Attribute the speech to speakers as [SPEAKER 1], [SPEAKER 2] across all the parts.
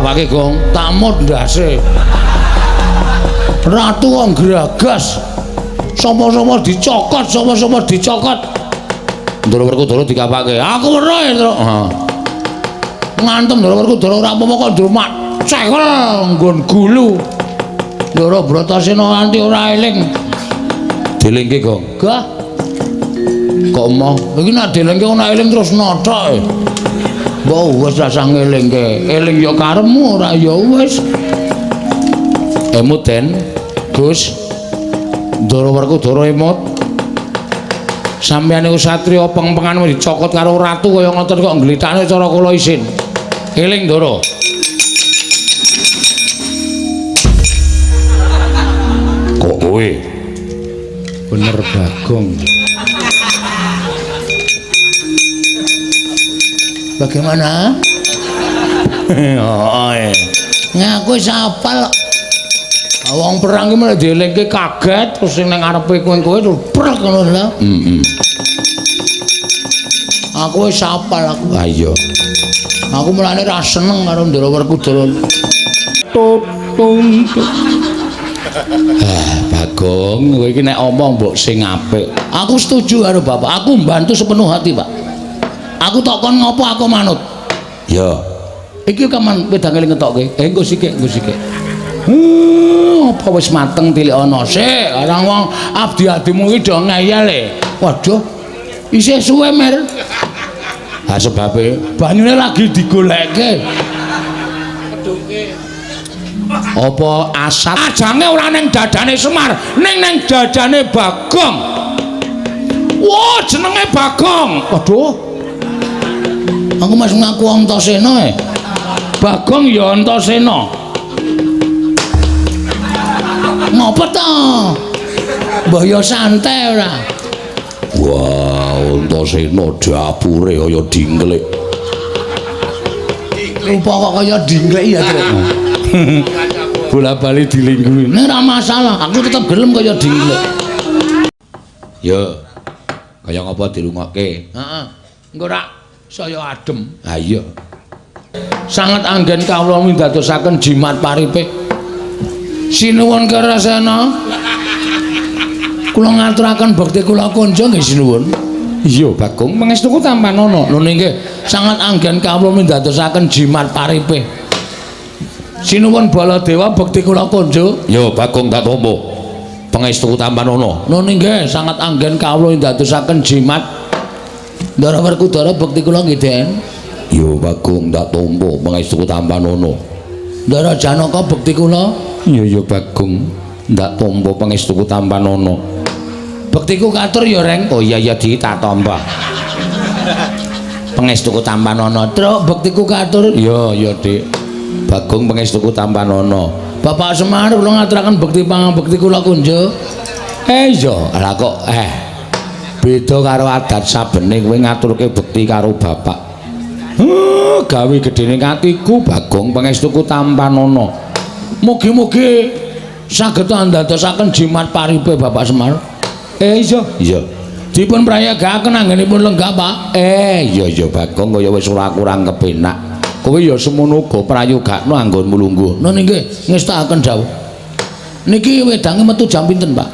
[SPEAKER 1] bapake Gong tamut ndase ratu wong gragas sapa-sapa dicokot sapa-sapa dicokot Ndara Werkudara dikapake aku weruh ya ngantem Ndara Werkudara ora apa-apa kok ndrumak cekel nggon gulu Ndara Bratasena nganti ora eling dilingke Gong gah kok emoh iki nek dilingke ora eling terus nothok mbok wis rasah ngelingke eling ya karepmu ora ya wis emut den Gus Ndara Werkudara emut sampeyan niku satriya peng-pengan dicokot karo ratu kaya ngoten kok nglithakne cara kula isin eling Ndara kok kowe bener Bagong bagaimana ngaku sapal wong perang iki malah dielingke kaget terus sing nang ngarepe kowe terus brek ngono lho aku wis sapal aku ha iya aku mulane ra seneng karo Ndara Werkudara Bagong kowe iki nek omong mbok sing apik aku setuju karo bapak aku mbantu sepenuh hati Pak aku tok kon ngopo aku manut ya iki kaman wedang eling ngetokke engko sithik apa wis mateng tilik ana sik arang wong abdi-abdimu iki do ngeyel waduh isih suwe mer ha sebabe banyune lagi digolekke apa asat ajange ora ning dadane Semar ning dadane Bagong wah jenenge Bagong waduh aku mas ngaku Antasena Bagong ya Antasena ngopo to mbah ya santai ora wah Antasena dapure kaya dingklek rupa kok kaya dingklek ya Tru bola-bali dilingguhi nek ora masalah aku tetep gelem kaya dingklek ya kaya ngapa dirungokke heeh engko ora saya adem ha iya sangat anggen kawula mindadosaken jimat paripe sinuwun Karasena kula ngaturaken bekti kula konjo nggih sinuwun iya Bagong pangestuku tampanono lho nggih sangat anggen kawula mindadosaken jimat paripe sinuwun Baladewa bekti kula konjo ya Bagong tak tampa pangestuku tampanono lho nggih sangat anggen kawula mindadosaken jimat Ndara Werkudara bekti kula nggih Den ya Bagong tak tampa pangestuku tampanono Ndara Janaka bekti kula ya Bagong ndak tampa pangestuku tampanono bektiku katur ya Reng oh iya tak tampa pangestuku tampanono Truk bektiku katur ya Dik Bagong pangestuku tampanono Bapak Semar kula ngaturaken bekti kula kunjuk iya lha kok beda karo adat sabene kowe ngaturke bekti karo bapak gawe gedene atiku Bagong pangestuku tampanono mugi-mugi saged andadosaken jimat paripe Bapak Semar iya dipun prayagaken anggenipun lenggah Pak iya Bagong kaya wis ora kurang kepenak kowe ya semono uga prayogakno anggonmu lungguh nggih ngestakaken dawuh niki wedange metu jam pinten Pak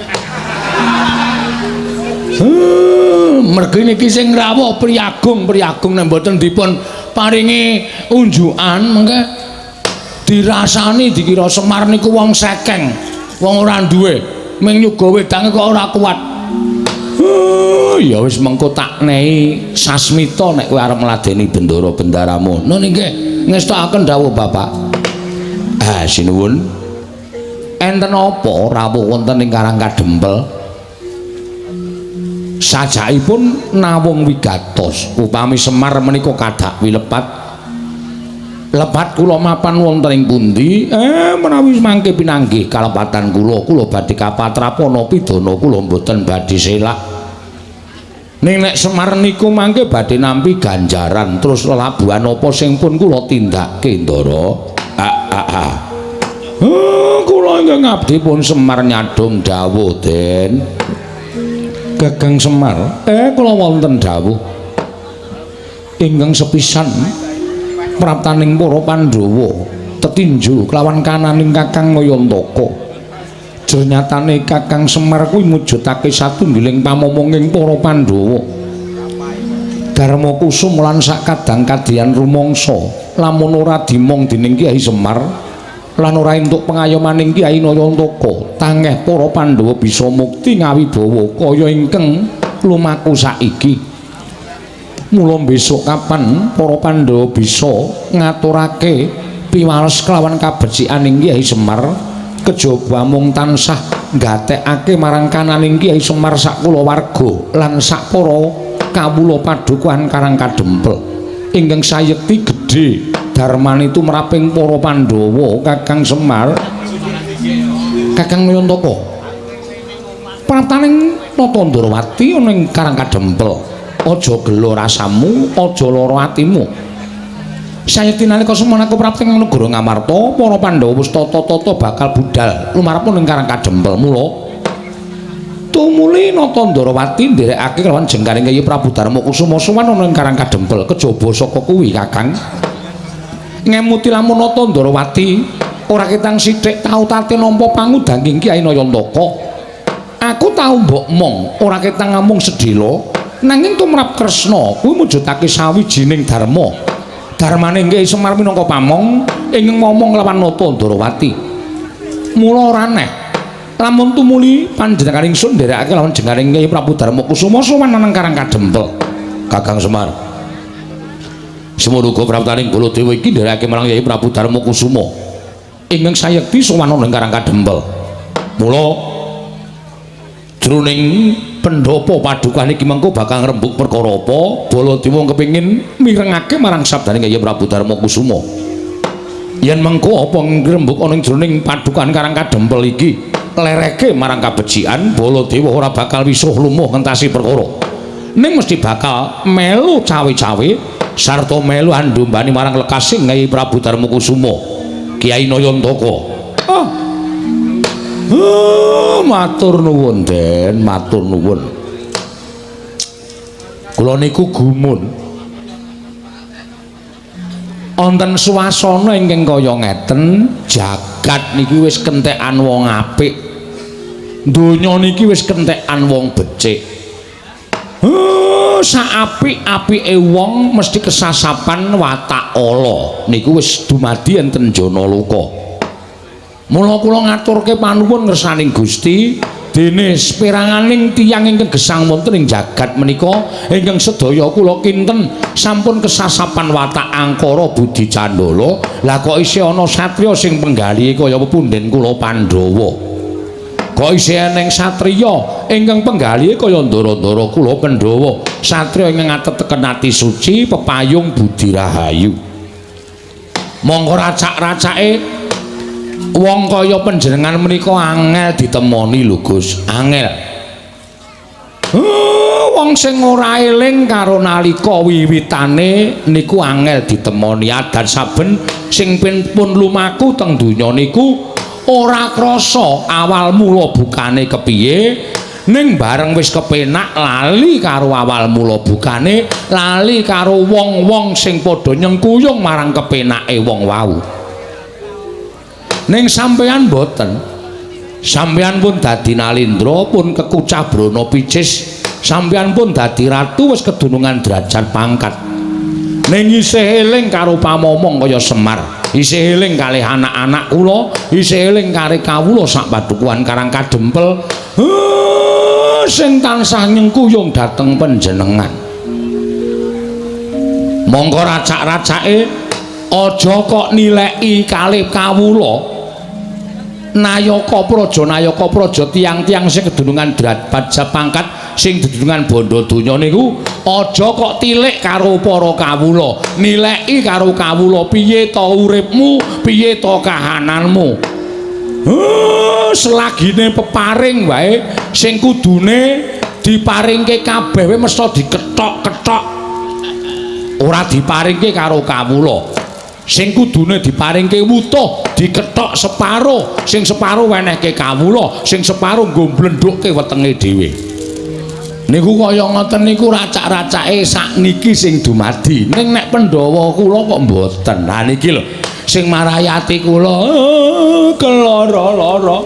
[SPEAKER 1] mergi niki sing rawuh priyagung nek mboten dipun paringi unjukan mengke dirasani dikira Semar niku wong sekeng wong ora duwe ming nyuga wedange kok ora kuat ya wis mengko tak nehi sasmita nek kowe arep ngladeni bendara-bendaramu nggih ngestakaken dawuh Bapak sinuwun enten apa rawuh wonten ing Karang Kadempel sajakipun nawung wigatos upami Semar menika kadak lepat kula mapan wonten ing pundi menawi mangke pinanggih kalepatan kula badhe kapatrapana pidana kula mboten badhe selak ning nek Semar niku mangke badhe nampi ganjaran terus lelabuhan apa sing pun kula tindakke Ndara kula ingkang ngabdi pun Semar nyadong dawuh Den Kakang Semar kula wonten dawuh ingkang sepisan praptaning para Pandhawa tetinju kelawan kananing Kakang Nayantaka. Ternyatane Kakang Semar kuwi mujudake satunggiling pamomonging para Pandhawa. Darma Kusuma lan sakadang kadhian rumangsa lamun ora dimong dening Kyai Semar lan ora entuk pengayomaning Kyai Nayantaka, tangeh para Pandhawa bisa mukti ngawibawa kaya ingkang lumaku saiki. Mula besok kapan para Pandhawa bisa ngaturake piwales kelawan kabecikaning Kyai Semar, kejaba mung tansah nggatekake marang kananing Kyai Semar sak kulawarga lan sak para kawula padukuhan Karang Kadempel ingkang sayekti gedhe darmanitu meraping para Pandhawa. Kakang Semar, Kakang Nayantaka, praptaning Natandrawati ana ing Karang Kadempel. Aja gelo rasamu, aja lara atimu. Sayekti nalika semana kaprapting negara Ngamarta, para Pandhawa wis tata-tata bakal budal lumarepun ing Karang Kadempel. Mula tumuli Natandrawati ndherekake kelawan jengkaring Kyai Prabu Darma Kusuma sowan ana ing Karang Kadempel. Kejaba saka kuwi, Kakang, ngemuti lamun Natandrawati ora ketang sithik tau tate nampa pangudanging Kyai Nayantaka. Aku tau mbok mong ora ketang ngamung sedhela. Nanging tumrap Kresna kuwi mujudake sawijining dharma. Darmane Kyai Semar minangka pamong ingkang momong lawan Natandrawati. Mula ora aneh lamun tumuli panjenengan ingsun nderekake lawan jengaring Kyai Prabu Darma Kusuma sowan nang Karang Kadempel. Kakang Semar, semono uga praptaning Baladewa iki nderekake marang Kyai Prabu Darma Kusuma ingkang sayekti sowan nang Karang Kadempel. Mula jroning pendhapa padukan iki mengko bakal ngrembug perkara apa, Baladewa kepengin mirengake marang sabdaning Kyai Prabu Darma Kusuma. Yen mengko apa ngrembug ana ing jroning padukan Karang Kadempel iki lereke marang kabecikan, Baladewa ora bakal wisuh lumuh ngentasi perkara. Ning mesti bakal melu cawe-cawe sarta melu andombani marang lekasing Kyai Prabu Darma Kusuma, Kyai Nayantaka. Matur nuwun, Den, matur nuwun. Kula niku gumun wonten swasana ingkang kaya ngeten, jagat niki wis kentekan wong apik, donya niki wis kentekan wong becik. Saapik-apike wong mesti kesasapan watak ala niku wis dumadi enten Janaloka. Mula kula ngaturke panuwun ngersaning Gusti dene speranganing tiyang ingkang gesang wonten ing jagat menika ingkang sedaya kula kinten sampun kesasapan watak angkara budi candala. Lah kok isih ana satriya sing penggalihe kaya pepunden kula Pandhawa, kok isih eneng satriya ingkang penggalihe kaya ndara-ndara kula Pandhawa, satriya ingkang ateteken ati suci pepayung budi rahayu. Monggo racak-racake wong kaya panjenengan menika angel ditemoni lho, Gus, angel. Wong sing ora eling karo nalika wiwitane niku angel ditemoni. Adan saben sing pun lumaku teng donya niku ora krasa awal mula bukane kepiye, ning bareng wis kepenak lali karo awal mula bukane, lali karo wong-wong sing padha nyengkuyung marang kepenake wong wau. Ning sampeyan boten, sampeyan pun dadi Nalindra, pun kekucah Brana Picis, sampeyan pun dadi ratu wis kedunungan derajat pangkat. Ning isih eling karo pamomong kaya Semar, isih eling kalih anak-anak kula, isih eling karo kawula sak padukuhan Karang Kadempel sing tansah nyengkuyung dhateng panjenengan. Monggo racak-racake aja kok nileki kalih kawula. Nayaka praja tiang-tiang sing kedunungan derajat pangkat sing dedunungan bondo donya niku aja kok tilik karo para kawula, nileki karo kawula piye ta uripmu, piye ta kahananmu. Selagine peparing wae sing kudune diparingke kabeh mesti diketok-ketok, ora diparingke karo kawula. Sing kudune diparingke wutuh diketok separo, sing separo wenehke kawula, sing separo nggo mblendhukke wetenge dhewe. Niku kaya ngoten niku racak-racake sakniki sing dumadi. Ning nek Pandhawa kula kok mboten. Nah niki lho, sing marayati kula kelara-lara.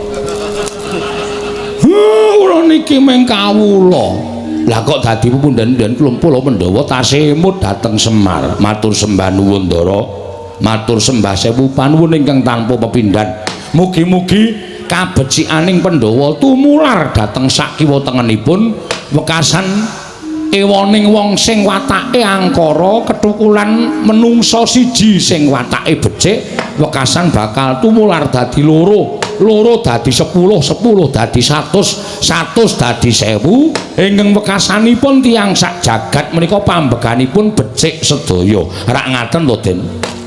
[SPEAKER 1] Kula niki meng kawula. Lah kok dadi pepundhen-pundhen Klumpul Pandhawa tasih emut dhateng Semar. Matur sembah nuwun Ndara. Matur sembah sewu panuwun ingkang tanpa pepindhan. Mugi-mugi kabecikaning Pandhawa tumular dhateng sak kiwa tengenipun wekasan ewoning wong sing watake angkara ketukulan menungsa siji sing watake becik wekasan bakal tumular dadi loro dadi 10 dadi 100 dadi 1000 ingkang wekasanipun tiyang sak jagat menika pambeganipun becik sedaya rak ngaten to Den.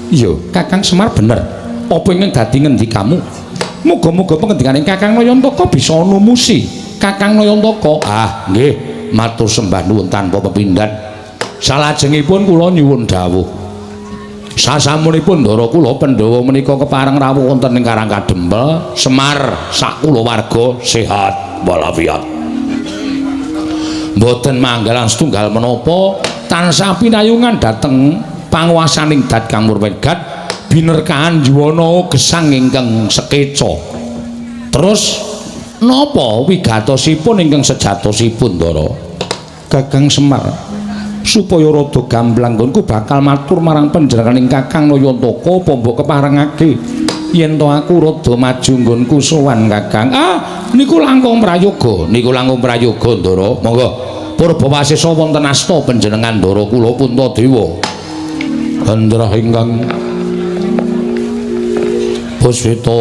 [SPEAKER 1] Iya Kakang Semar bener apa ingkang dadi ngendikamu muga-muga pengendikaning Kakang Nayantaka bisa numusi Kakang Nayantaka. Nggih matur sembah nuwun tanpa pepindhan. Salajengipun kula nyuwun dawuh. Sasampunipun Ndara kula Pandhawa menika kepareng rawuh wonten ing Karang Kadempel, Semar sak kulawarga sehat walafiat. Mboten manggalan setunggal menapa tansah pinayungan dhateng panguwasaning Dat Kang Murwegat binerkahan juwana gesang ingkang sekeca. Terus napa wigatosipun ingkang sejatosipun Ndara? Kakang Semar supaya rada gamblang nggonku bakal matur marang panjenenganing Kakang Nayantaka apa mbok keparengake yen to aku rada maju nggonku sowan Kakang. Niku langkung prayoga Ndara. Monggo Purbawasesa wonten asta panjenengan Ndara kula Puntadewa. Handra ingkang Puspita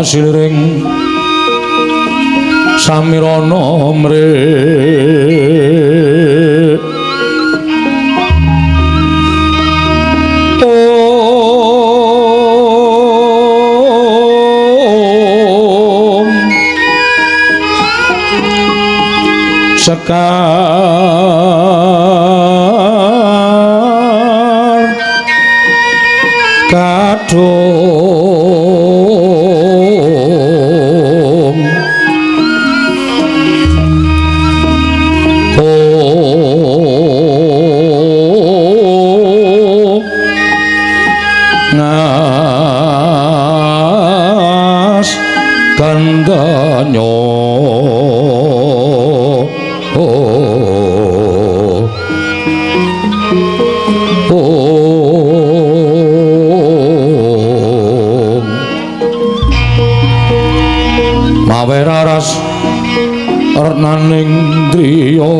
[SPEAKER 1] Silring samirana mrih Om Sekar kadung ngas gandanyo Maweraras Ernaning driya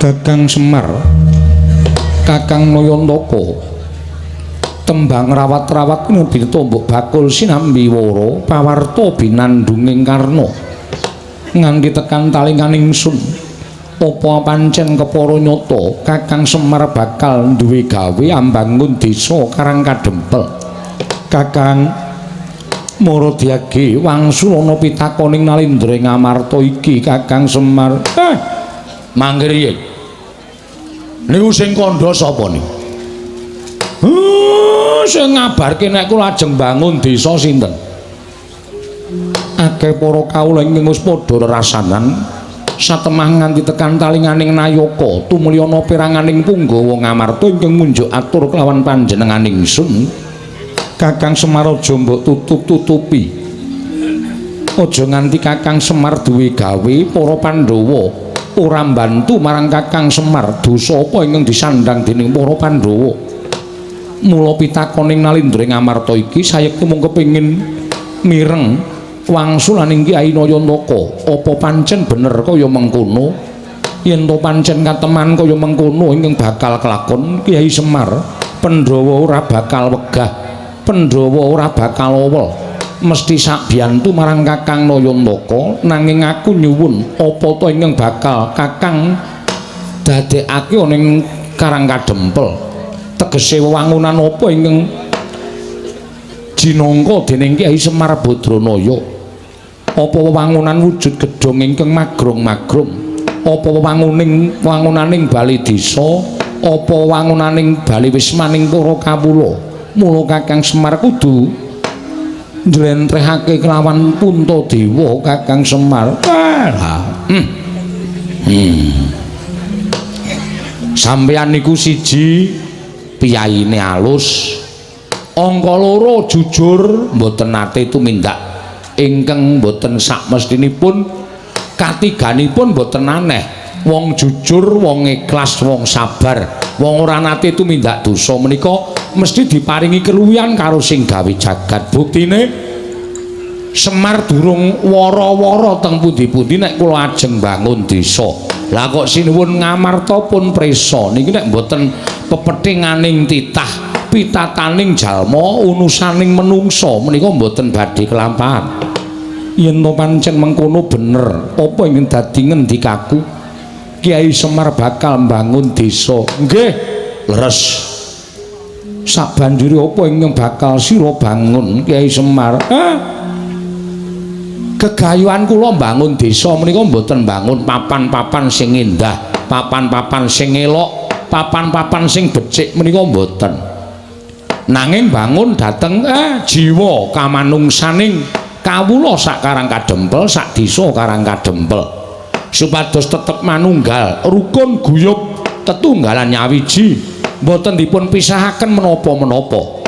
[SPEAKER 1] Kakang Semar Kakang Nayantaka tembang rawat-rawat nebi tombok bakul sinambi wara pawarta binandunging karna nganti tekan talinganing sun apa pancen kepara nyata Kakang Semar bakal duwe gawe ambangun desa Karang Kadempel. Kakang Maradyagi wangsul ana pitakoning Nalindra ing Amarta iki Kakang Semar. Mangke riye niku sing kandha sapa niku? Sing ngabarke nek kula lajeng bangun desa sinten? Akeh para kawula ingkang wis padha rerasanan satemah nganti tekan talinganing Nayaka tumulya piranganing Punggawa Ngamarta ingkang munjuk atur kelawan panjenenganing sun. Kakang Semar aja mbok tutup-tutupi. Aja nganti Kakang Semar duwe gawe para Pandhawa ora mbantu marang Kakang Semar dosa apa ingkang disandang dening para Pandhawa. Mula pitakoning Nalindra ing Amarta iki sayekti mung kepengin mireng wangsulaning Kyai Nayantaka apa pancen bener kaya mengkono. Yen to pancen kateman kaya mengkono ingkang bakal kelakon Kyai Semar Pandhawa ora bakal wegah Pandhawa ora bakal owel mesti sak biyantu marang Kakang Nayantaka nanging aku nyuwun apa to ingkang bakal Kakang dadekake ana ing Karangkadempel tegese wewangunan apa ingkang jinangka dening Kyai Semar Badranaya apa wewangunan wujud gedhong ingkang magrong-magrong apa wangunaning bali desa apa wangunaning bali wismaning para kawula mula Kakang Semar kudu njlentrehake kelawan Puntadewa Kakang Semar. Sampeyan niku siji piyaine alus, angka loro jujur mboten nate tumindak ingkang mboten sakmestinipun, katiganipun mboten aneh. Wong jujur, wong ikhlas, wong sabar, wong ora nate tumindak dosa menika mesti diparingi keluwihan karo sing gawe jagat. Buktine Semar durung wara-wara teng pundi-pundi nek kula ajeng bangun desa. Lah kok sinuwun ngamarta pun prisa niki nek mboten pepethinganing titah pitataning jalma unusaning menungsa menika mboten badhe kelampahan. Yen to pancen mengkono bener apa ingkang dadi ngendikaku Kyai Semar bakal mbangun desa. Nggih, leres. Sabanjure apa ingkang bakal sira bangun Kyai Semar? Gegayuhan kula mbangun desa menika mboten mbangun papan-papan sing indah, papan-papan sing elok, papan-papan sing becik menika mboten. Nanging bangun dhateng jiwa kamanungsaning kawula sak Karangkadempel, sak desa Karangkadempel. Supados tetep manunggal, rukun guyub, tetunggalan nyawiji, mboten dipun pisahaken menapa-menapa.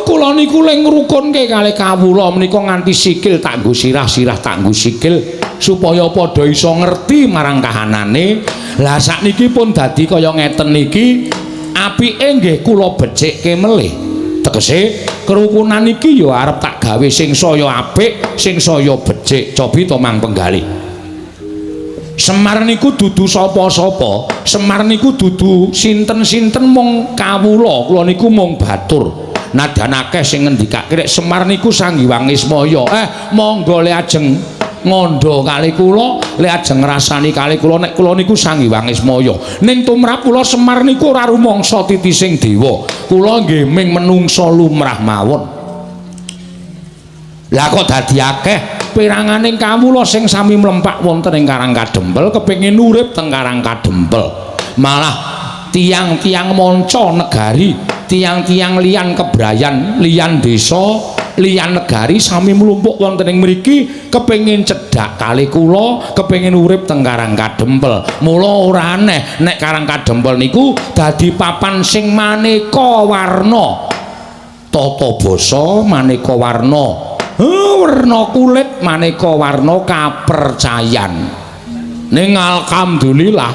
[SPEAKER 1] Kula niku ling ngrukunke kalih kawula menika nganti sikil tak nggo sirah-sirah tak nggo sikil supaya padha iso ngerti marang kahanane. Lah sakniki pun dadi kaya ngeten niki, apike nggih kula becikke melih. Tegese kerukunan iki ya arep tak gawe sing saya apik, sing saya becik. Cobi to mang penggalih. Semar niku dudu sapa-sapa, Semar niku dudu sinten-sinten mung kawula, kula niku mung batur. Nadyan akeh sing ngendikake rek Semar niku Sanghyang Ismaya. Monggo le ajeng ngondo kali kula, le ajeng ngrasani kali kula nek kula niku Sanghyang Ismaya. Ning tumrap kula Semar niku ora rumangsa titising dewa. Kula nggih ming menungsa lumrah mawon. Lah kok dadi akeh piranganing kawula sing sami mlempak wonten ing Karangkadempel kepengin urip teng Karangkadempel. Malah tiang-tiang manca negari, tiang-tiang liyan kebrayan, liyan desa, liyan negari sami mlumpuk wonten ing mriki kepengin cedhak kali kula, kepengin urip teng Karangkadempel. Mula ora aneh nek Karangkadempel niku dadi papan sing maneka warna. Tata basa maneka warna. Werna kulit maneka warna kapercayan. Ning alhamdulillah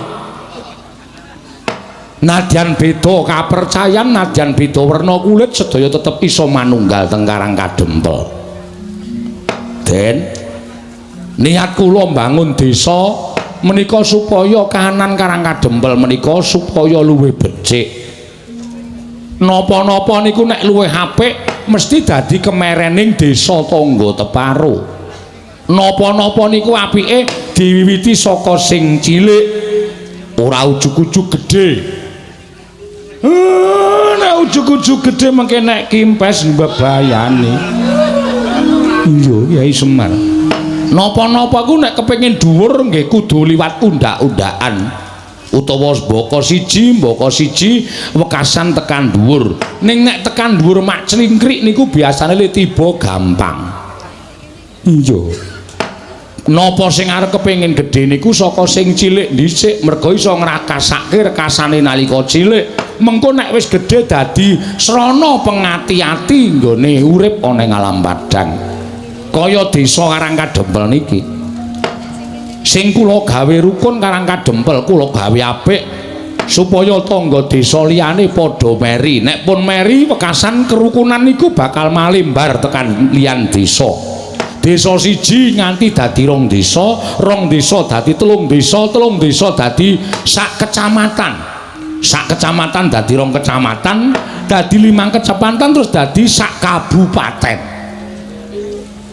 [SPEAKER 1] nadyan beda kapercayan, nadyan beda werna kulit sedaya tetep iso manunggal teng Karangkadempel. Den niat kula mbangun desa menika supaya kahanan Karangkadempel menika supaya luwih becik. Napa-napa niku nek luwih apik mesti dadi kemerening desa tangga teparo. Napa-napa niku apike diwiwiti saka sing cilik, ora ujug-ujug gedhe. Nek ujug-ujug gedhe mengke nek kimpes mbebayani. Iya, Kyai Semar. Napa-napa ku nek kepengin dhuwur nggih kudu liwat undak-undakan. Utawa mbaka siji wekasan tekan dhuwur. Ning nek tekan dhuwur mak clingkrik niku biasane le tiba gampang. Iya. Napa sing arep kepengin gedhe niku saka sing cilik dhisik merga iso ngrakasake rekasane nalika cilik. Mengko nek wis gedhe dadi srana pengati-ati nggone urip ana ing alam padang. Kaya desa Karangkadempel niki. Sing kula gawe rukun Karangkadempel kula gawe apik supaya tangga desa liyane padha meri. Nek pun meri wekasan kerukunan niku bakal malimbar tekan liyan desa. Desa siji nganti dadi rong desa dadi telung desa dadi sak kecamatan dadi rong kecamatan, dadi 5 kecamatan terus dadi sak kabupaten.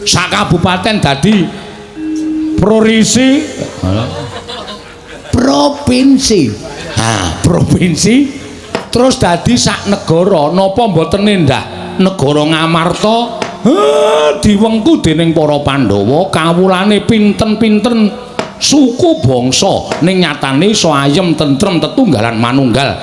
[SPEAKER 1] Sak kabupaten dadi provinsi. Nah, provinsi terus dadi sak negara. Napa mboten endah negara Ngamarta diwengku dening para Pandhawa kawulane pinten-pinten suku bangsa ning nyatane iso ayem tentrem tetunggalan manunggal.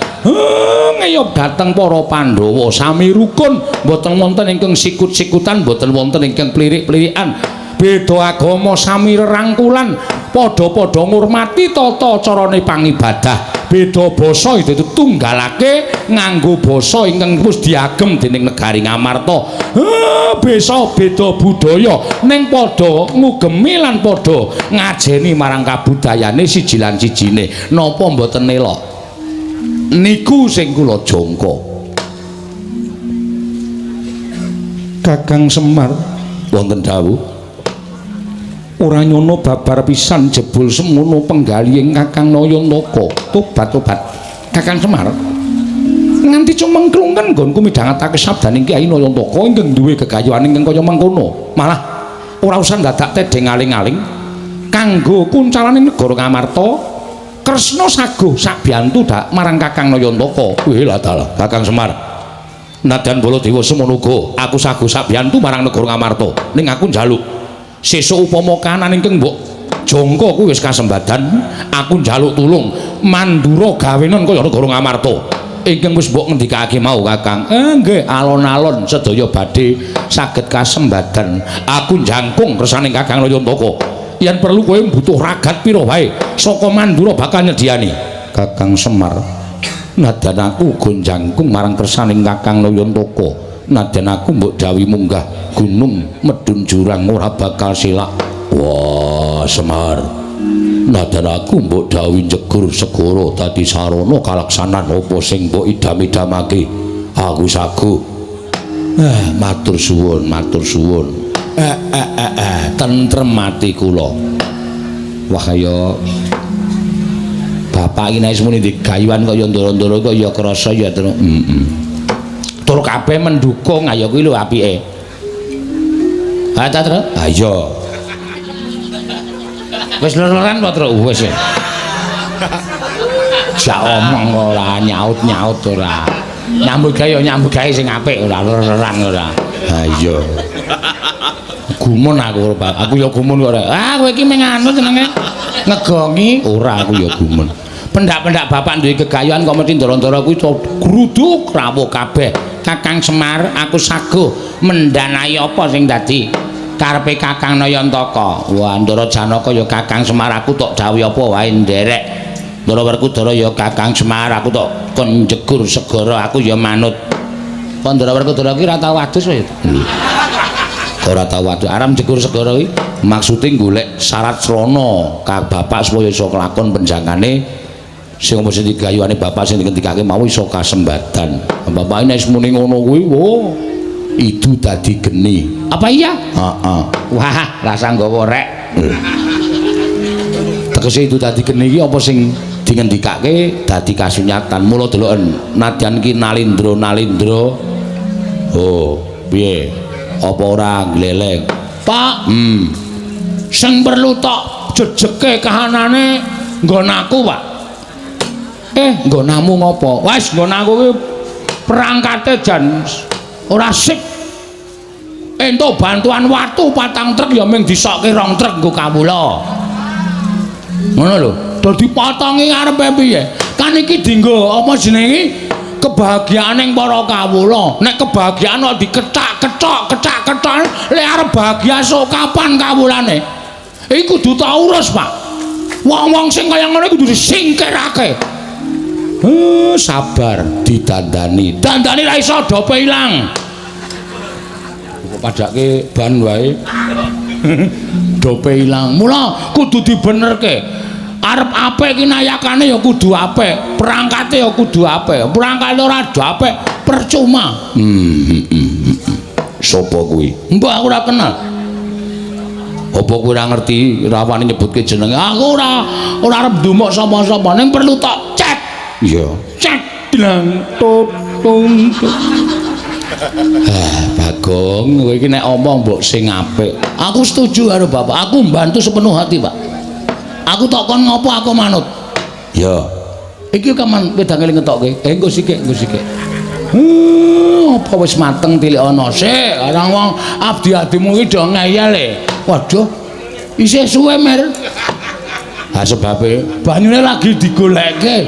[SPEAKER 1] Ngeyop dhateng para Pandhawa sami rukun, mboten wonten ingkang sikut-sikutan, mboten wonten ingkang plirik-plirikan. Beda agama sami rerangkulan, padha-padha ngurmati tata carane pangibadah. Beda basa ditunggalake nganggo basa ingkang wis diagem dening negari Ngamarta. Beda budaya ning padha ngugemi lan padha ngajeni marang kabudayane siji lan sijine. Napa mboten elok? Niku sing kula jangka. Kakang Semar wonten dawuh ora nyono babar pisan jebul semono penggalihing Kakang Nayantaka. Tobat Kakang Semar nganti cumengklungen nggonku midhangetake sabdaning Kyai Nayantaka ingkang duwe gegayuhan ingkang kaya mangkono. Malah ora usah dadak tedeng aling-aling kanggo kuncalane negara Ngamarta. Kresna saguh sabiyantu dak marang Kakang Nayantaka. Wih lah dalah Kakang Semar. Nadyan Baladewa semono uga aku saguh sabiyantu marang negara Ngamarta. Ning aku njaluk sesuk upama kahanan ingkang mbok jangka kuwi wis kasembadan, aku njaluk tulung mandura gawenan kaya negara Ngamarta. Ingkang wis mbok ngendikake mau Kakang. Nggih, alon-alon sedaya badhe saged kasembadan. Aku njangkung kersaning Kakang Nayantaka. Yen perlu kowe butuh ragat pira wae saka mandura bakal nyediani. Kakang Semar, nadyan aku uga njangkung marang kersaning Kakang Nayantaka. Nadyan aku mbok dawuhi munggah gunung medun jurang ora bakal silak. Wah, Semar. Nadyan aku mbok dawuhi jegur segara dadi sarana kalaksanan apa sing mbok idam-idamake. Aku saguh. Matur suwun, matur suwun. Tentrem mati kula. Wah kaya bapak iki nek semene digayuhan kaya ndara-ndara kaya krasa ya tur kabeh mendukung ayo kuwi lho apike. Ha ta terus? Ha iya. Wis lororan apa terus wis. Jak omong ora nyaut-nyaut ora. Nyambut gawe sing apik ora lororan ora. Ha iya. Gumun aku ya gumun kok ora. Kowe iki meng anu jenenge ngegongi ora aku ya gumun. Pendak-pendak bapak duwe gegayuhan kok mesti ndara-ndara kuwi gruduk rawuh kabeh. Kakang Semar aku saguh mendanai apa sing dadi karepe Kakang Nayantaka. Wah, Ndara Janaka ya Kakang Semar aku tok dawuh apa wae nderek. Ndara Werkudara ya Kakang Semar aku tok kon jegur segara aku ya manut. Kok Ndara Werkudara ki ora tau adus wae. Ora tau waduh aram jegur segara iki maksude golek syarat srana ka bapak supaya iso kelakon penjangane sing apa sing digayuhane bapak sing dikendikake mau iso kasembadan. Bapak nek muni ngono kuwi wo itu dadi geni. Apa iya? Heeh. Wah, rasa nggawa rek. Tegese itu dadi geni iki apa sing dingendikake dadi kasunyatan. Mula deloken nadyan ki nalindra. Oh, piye? Apa ora gleleng Pak? Sing perlu tok jejeke kahanane nggon aku Pak. Nggonamu ngopo? Wis nggon aku ki perangkate jan ora sip. Entuk bantuan watu 4 truk ya mung disokke 2 truk nggo kawula. Ngono lho. Dadi potongi ngarepe piye? Kan iki dienggo apa jenenge? Kebahagiaaning para kawula. Nek kebahagiaan kok diketak-ketok lek arep bahagia sok kapan kawulane? Iku kudu tak urus, Pak. Wong-wong sing kaya ngono kudu disingkirake. Sabar didandani. Dandani ra iso dope ilang. Kok padake ban wae. Dope ilang. Mula kudu dibenerke. Arep apik ki nayakane ya kudu apik, perangkate ya kudu apik. Perangkate ora apik percuma. Sopo kuwi? Mbok aku ora kenal. Apa kowe ora ngerti rawani nyebutke jenenge? Aku ora arep ndumuk sapa-sapa, ning perlu tok cek. Iya. Cek bilang tut tung tung. Bagong, kowe iki nek omong mbok sing apik. Aku setuju karo Bapak. Aku mbantu sepenuh hati, Pak. Aku tok kon ngopo aku manut. Ya. Iki kaman wedang eling ngetokke. Engko sithik, engko sithik. Apa wis mateng tilik ana sik. Arang wong abdi-abdimu iki do ngeyel e. Waduh. Isih suwe mer. Ha sebabe banyune lagi digolekke.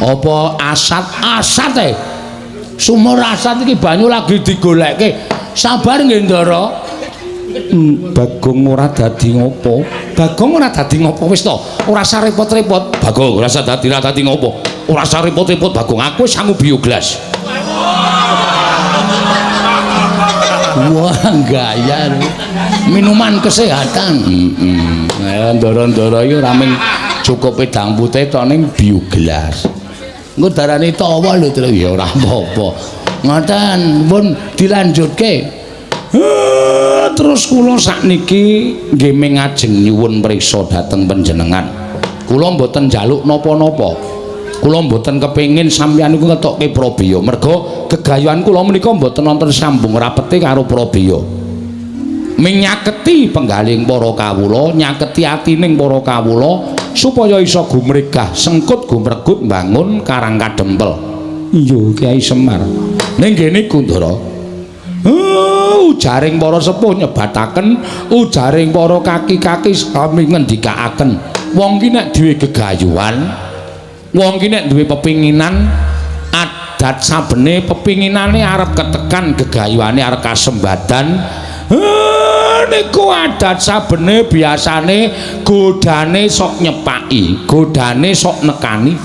[SPEAKER 1] Apa asat e? Sumur asat iki banyu lagi digolekke. Sabar nggih Ndara. Bagong ora dadi ngopo? Bagong ora dadi ngopo wis to? Ora usah repot-repot. Bagong ora usah dadi ngopo? Ora usah repot-repot Bagong. Aku wis sangu bioglas. Wah, gaya. Minuman kesehatan. Ndara-ndara iki ora mung cukup wedang putih tok ning bioglas. Engko darane tawa lho terus ya ora apa-apa. Ngoten, pun dilanjutke. Terus kula sakniki nggih mengajeng nyuwun priksa dhateng panjenengan. Kula mboten njaluk napa-napa. Kula mboten kepengin sampeyan niku ngetokke Prabeya. Merga gegayuhan kula menika mboten wonten sambung rapete karo Prabeya. Menyaketi penggaling para kawula, nyaketi atining para kawula supaya isa gumregah sengkut gumregut mbangun Karang Kadempel. Iya Kyai Semar. Ning kene Kundara. Ujaring para sepuh nyebataken, ujaring para kaki-kaki sami ngendikaaken. Wong ki nek duwe gegayuhan, wong ki nek duwe pepinginan, adat sabene pepinginane arep ketekan, gegayuhane arep kasembadan. Niku adat sabene biasane godane sok nyepaki, godane sok nekani.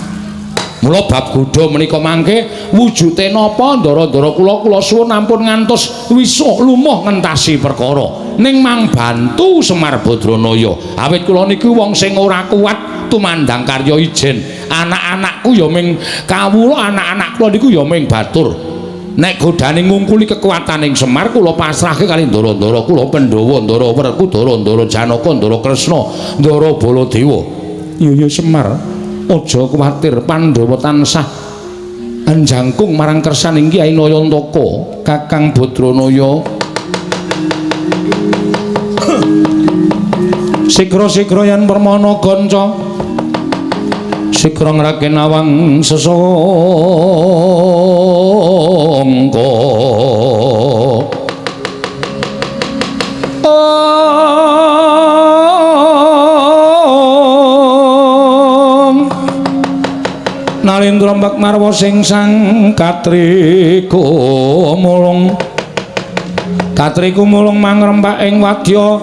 [SPEAKER 1] Mula bab godha menika mangke wujude napa ndara-ndara kula suwun ampun ngantos wisuh lumuh ngentasi perkara. Ning mang bantu Semar Badranaya. Awit kula niku wong sing ora kuat tumandang karya ijen. Anak-anakku ya ming kawula, anak-anak kula niku ya ming batur. Nek godane ngungkuli kekuataning Semar kula pasrahke kali ndara-ndara kula Pandhawa, Ndara Werku, Ndara Janaka, Ndara Kresna, Ndara Baladewa. Ya Semar, aja kuwatir, Pandhawa tansah anjangkung marang kersaning Kyai Nayantaka, Kakang Badranaya. Sikra-sikra yen permana ganca, sikra ngraken awang sesangka. Nalindra mbak marwa sing sang katriku mulung mangrembak ing wadya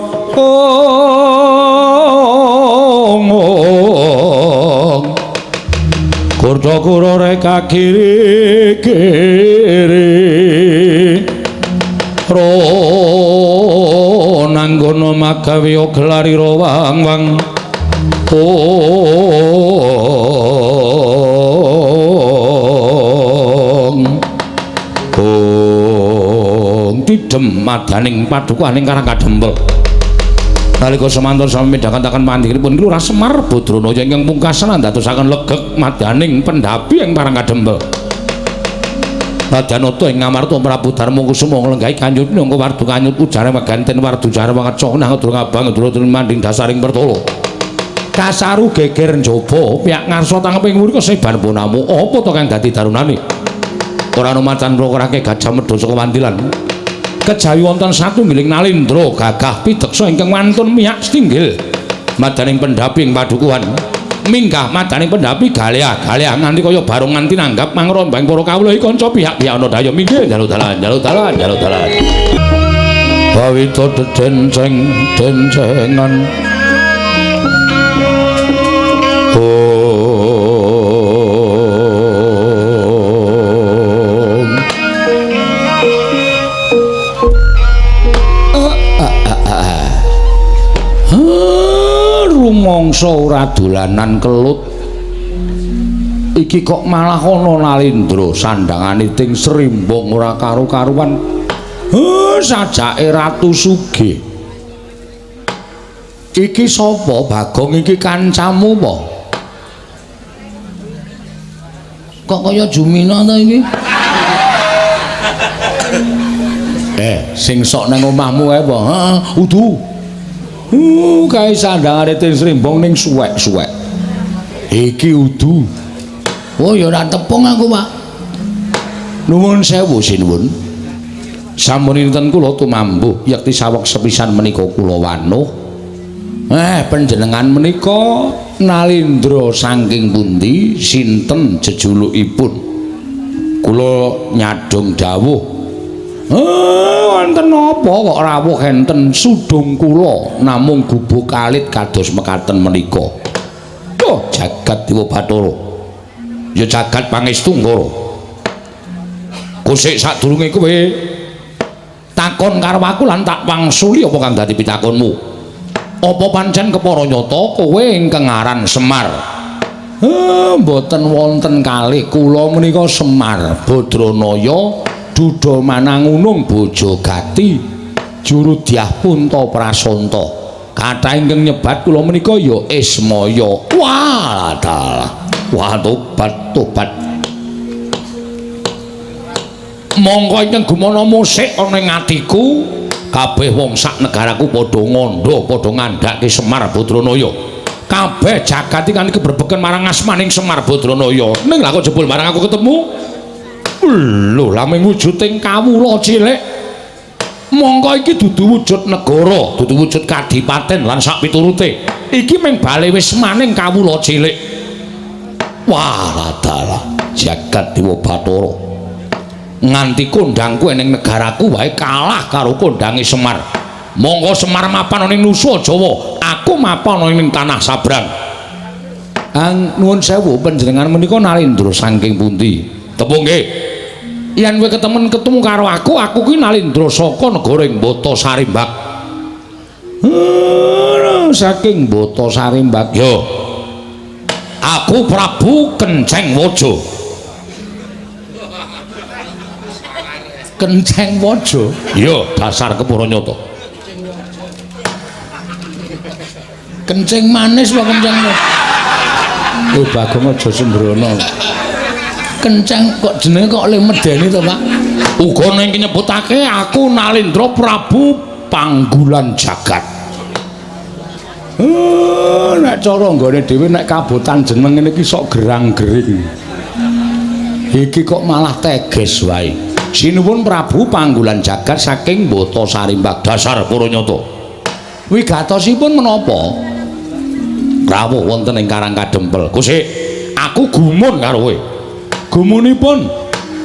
[SPEAKER 1] kurda kurore kakiri-kiri ro nanggono magawe gelari wang-wang tidem madaning padukaning Karang Kadempel. Nalika semanten sami midhangetaken pandhipun Lurah Semar Badranaya ingkang pungkasan ndadosaken legek madaning pendhapi ing Karang Kadempel. Radanata ing ngamarta Prabu Darmakusuma nglenggahi kanjut minangka wardu kanyut ujare meganten wardu jare mangeca nang durung abang durung manding dasaring pertolo. Kasaru geger njaba piyak ngarsa tangeping mriko seban punamu apa to kang dadi darunane? Ora ana macan mrokorake gajah medha saka wandilan. Kejawi wonten satunggiling nalindra gagah pideksa ingkang wantun miyak setinggil madaning pendhapi ing padukuhan. Minggah madaning pendhapi galea-galea nganti kaya barung nganti nanggap mangrombang para kawula iki kanca pihak-pihak ana daya minggih njaluk dalan. Bawita denceng-dencengan rumangsa ora dolanan kelut iki kok malah ana nalindra sandhangane ting srimbang ora karo-karuan. Sajake Ratu Sugih iki sapa? Bagong iki kancamu apa? Kok kaya Jumina ta iki? Sing sok nang omahmu ae apa? Heeh, udu. Kae sandangane Tin Srimbong ning suwek-suwek. Iki udu. Oh ya ora tepung aku, Pak. Nuwun sewu sinuwun. Sampun kula tumambuh yekti saweg sepisan menika kula wanuh. Panjenengan menika Nalindra saking pundi? Sinten jejulukipun? Kula nyadong dawuh. Wonten apa kok rawuh enten sudung kula namung gubuk alit kados mekaten menika. Oh, jagat Dewa Bathara. Ya jagat pangestu Nggara. Kusik sadurunge kowe takon karo aku lan tak wangsuli apa kang dadi pitakonmu. Apa pancen kepara nyata kowe ingkang aran Semar? Mboten wonten kalih, kula menika Semar Badranaya Duda Manangunung Bojogati Jurudyah Punta Prasanta. Kathah ingkang nyebat kula menika ya Ismaya. Wah, wah tobat. Monggo ingkang gumana musik ana ing atiku, kabeh wong sak negaraku padha ngandha, padha ngandhake Semar Badranaya. Kabeh jagat iki kan keberbeken marang asmaning Semar Badranaya. Ning lha kok jebul marang aku ketemu? Lho, laming wujuding kawula cilik. Mongko iki dudu wujud negara, dudu wujud kadipaten lan sak piturute. Iki mung bale wis maning kawula cilik. Wah, dalah jagat Dewa Bathara. Nganti kondangku ning negaraku wae kalah karo kondange Semar. Monggo Semar mapan ning Nusa Jawa, aku mapan ning tanah Sabrang. Nuwun sewu panjenengan menika Nalindra saking pundi? Tepung nggih. Yen kowe ketemu karo aku kuwi Nalindra saka negara ing Bata Sarimbak. Saking Bata Sarimbak. Yo. Aku Prabu Kenceng Waja. Kenceng Waja. Iya, dasar kepara nyata. Kenceng manis wae kenceng. Bagong aja sembrono. Kenceng kok jenenge kok le medeni to, Pak? Uga ning nyebutake aku Nalindra Prabu Panggulan Jagat. Nek cara nggone dhewe nek kabotan jeneng ngene iki sok gerang-gering. Iki kok malah teges wae. Sinuwun Prabu Panggulan Jagat saking Bata Sarimbak, dasar para nyata. Wigatosipun menapa? Rawuh wonten ing Karang Kadempel. Kusik, aku gumun karo kowe. Gumunipun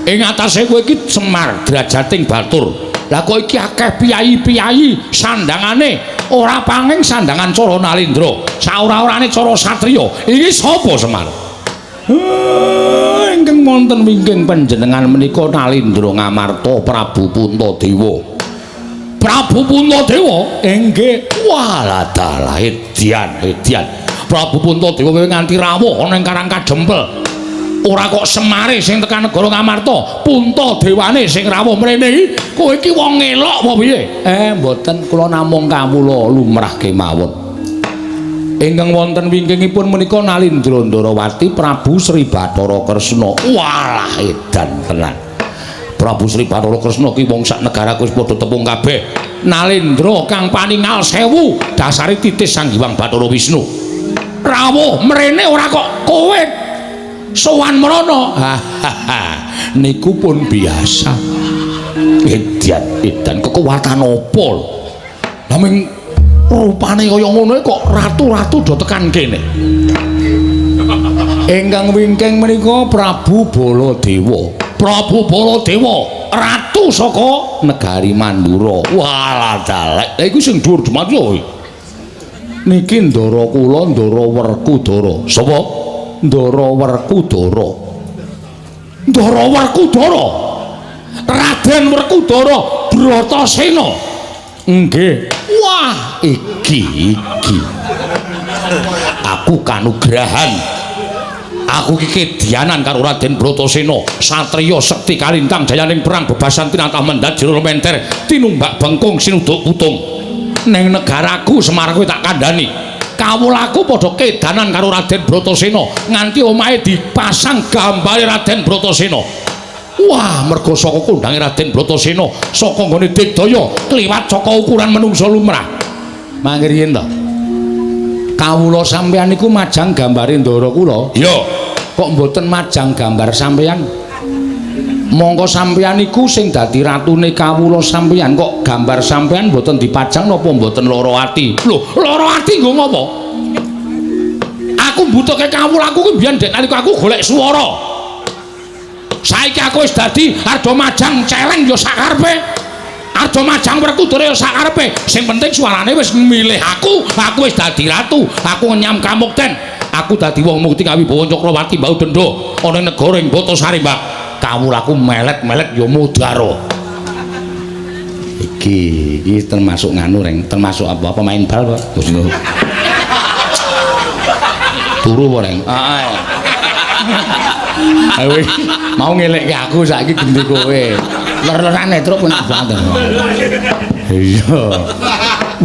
[SPEAKER 1] ing atase kowe iki Semar Drajating Batur. Lah kok iki akeh piyai-piyai sandangane ora panging sandangan cara Nalindra. Saora-orane cara satriya. Iki sapa Semar? Ingkang wonten wingking panjenengan menika Nalindra Ngamarta Prabu Puntadewa. Prabu Puntadewa? Inggih. Walah dalah edian. Prabu Puntadewa nganti rawuh ana ing Karang Kadempel. Ora kok Semare sing tekan negara Ngamarta, Puntadewane sing rawuh mrene. Kowe iki wong elok apa piye? Mboten, kula namung kawula lumrah kemawon. Ingkang wonten wingkingipun menika Nalindra Ndarawati Prabu Sri Bathara Kresna. Walah edan tenan. Prabu Sri Bathara Kresna ki wong sak negaraku wis padha tepung kabeh. Nalindra kang paningal sewu, dasare titis Sang Hyang Bathara Wisnu. Rawuh mrene ora kok kowe sowan mrono. Niku pun biasa. Edan kekuatan apa lho? Laming rupane kaya ngono kok ratu-ratu do tekan kene. Ingkang wingking menika Prabu Baladewa. Prabu Baladewa ratu saka negari Mandura. Walah dalek. Lha iku sing dhuwur Demak lho. Niki Ndara kula Ndara Werkudara. Sapa? Ndara Werkudara. Ndara Werkudara. Raden Werkudara Bratasena. Nggih. Wah, iki. Aku kanugrahan. Aku iki kedianan karo Raden Bratasena, satriya sekti kalintang jayaning perang bebasan tinatah mendat jero menter tinumbak bengkung sinuduk putung. Ning negaraku Semar kowe tak kandhani. kawulaku padha kedanan karo Raden Bratasena nganti omahe dipasang gambare Raden Bratasena. Wah, mergo saka kondange Raden Bratasena saka nggone Digdaya kliwat saka ukuran manungsa lumrah. Mangke riyen to. Kawula sampeyan niku majang gambare ndara kula. Iya. Kok mboten majang gambar sampeyan? Monggo sampeyan niku sing dadi ratune kawula sampeyan kok gambar sampeyan mboten dipajang napa mboten lara ati? Lho, lara ati nggo ngopo? Aku mbutuhke kawulaku kuwi mbiyen dek nalika aku golek swara. Saiki aku wis dadi arep majang celeng ya sakarepe. Arep majang werkudara ya sakarepe. Sing penting suarane wis milih aku wis dadi ratu. Aku nyam kamukten. Aku dadi wong mukti kawibawa Cakrawati Mbau Dendha ana ing negara ing Batasari, Mbak. Kawulaku melet-melet ya mudhara. Iki termasuk nganu reng, termasuk apa pemain bal, Pak. Turu apa reng? Ayo mau ngelekke aku saiki gendhe kowe. Ler-lerane truk penak banget. Iya.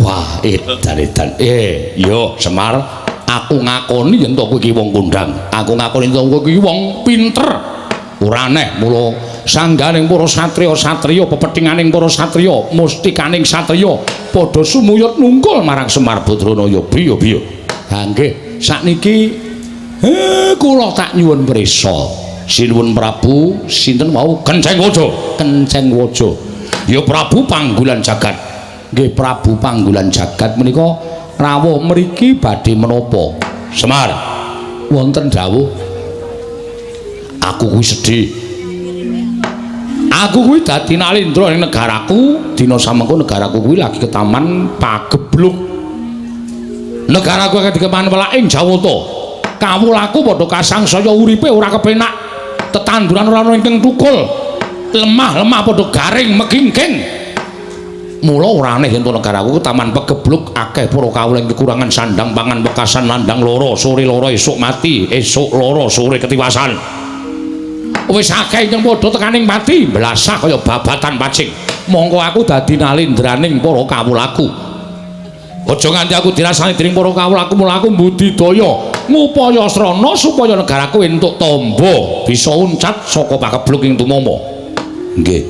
[SPEAKER 1] Wah, edan-edan. Yo Semar, aku ngakoni yen kowe iki wong kondang. Aku ngakoni yen kowe iki wong pinter. Ora aneh mula sangganing para satriya-satriya, pepethinganing para satriya, mustikaning satriya padha sumuyut nungkul marang Semar Badranaya. Biya-biya. Ha nggih, sakniki kula tak nyuwun prisa. Sinuwun Prabu sinten wau Kenceng Waja. Kenceng Waja. Ya Prabu Panggulan Jagat. Nggih Prabu Panggulan Jagat menika rawuh mriki badhe menapa? Semar. Wonten dawuh. Aku kuwi sedih. Aku kuwi dadi nalindra ning negaraku, dina samengko negaraku kuwi lagi ketaman pagebluk. Negaraku kedekeman welaking Jawata. Kawulaku padha kasangsaya uripe ora kepenak. Tetanduran ora ana ingkang tukul. Lemah-lemah padha garing megingking. Mula ora aneh yen negaraku taman pagebluk akeh para kawula ing kekurangan sandang pangan bekasan landang lara, sore lara esuk mati, esuk lara sore ketiwasan. Wis akeh yang padha tekaning mati blasah kaya babatan pacing. Monggo aku dadi nalindraning para kawulaku. Aja nganti aku dirasani dening para kawulaku, mula aku mbudidaya ngupaya srana supaya negaraku entuk tamba bisa uncat saka pakebluk ing tumama. Nggih.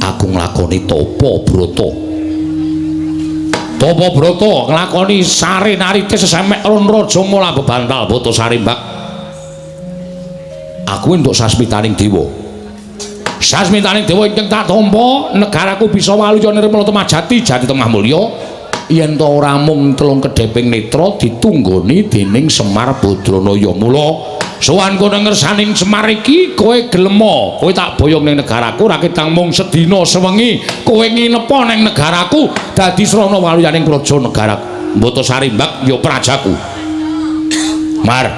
[SPEAKER 1] Aku nglakoni tapa brata. Tapa brata nglakoni sare narite sesemek ron raja mula bebantal Batasari, Mbak. Aku entuk sasmitaning dewa. Sasmitaning dewa ingkang tak tampa negaraku bisa waluya nirmala temajati jati temah mulya. Yen to ora mung telung kedheping netra ditunggoni dening Semar Badranaya. Mula sowan kono ngersaning Semar iki kowe gelem, kowe tak boyong ning negaraku ra ketang mung sedina sewengi kowe nginepa ning negaraku dadi srana waluyaning praja negaraku Batasari, Mbak, ya prajaku. Mar,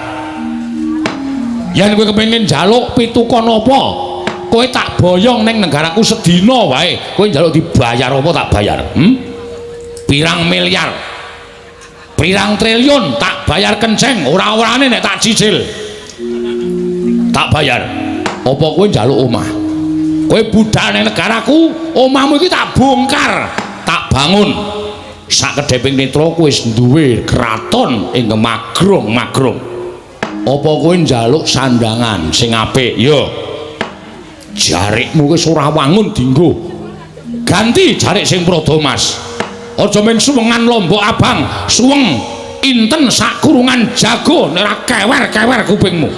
[SPEAKER 1] yen kowe kepengin njaluk pitukon apa, kowe tak boyong ning negaraku sedina wae. Kowe njaluk dibayar apa tak bayar? Pirang miliar, pirang triliun tak bayar Kenceng, ora-orane nek tak cicil tak bayar. Apa kowe njaluk omah? Kowe budal ning negaraku, omahmu iki tak bongkar, tak bangun. Sak kedheping netra kowe wis duwe kraton ing Magrong. Apa kowe njaluk sandangan sing apik? Ya. Jarikmu wis ora wangun dienggo. Ganti jarik sing Pradamas. Aja men suwengan lombok abang, suweng inten sak kurungan jago nek ora kewer-kewer kupingmu.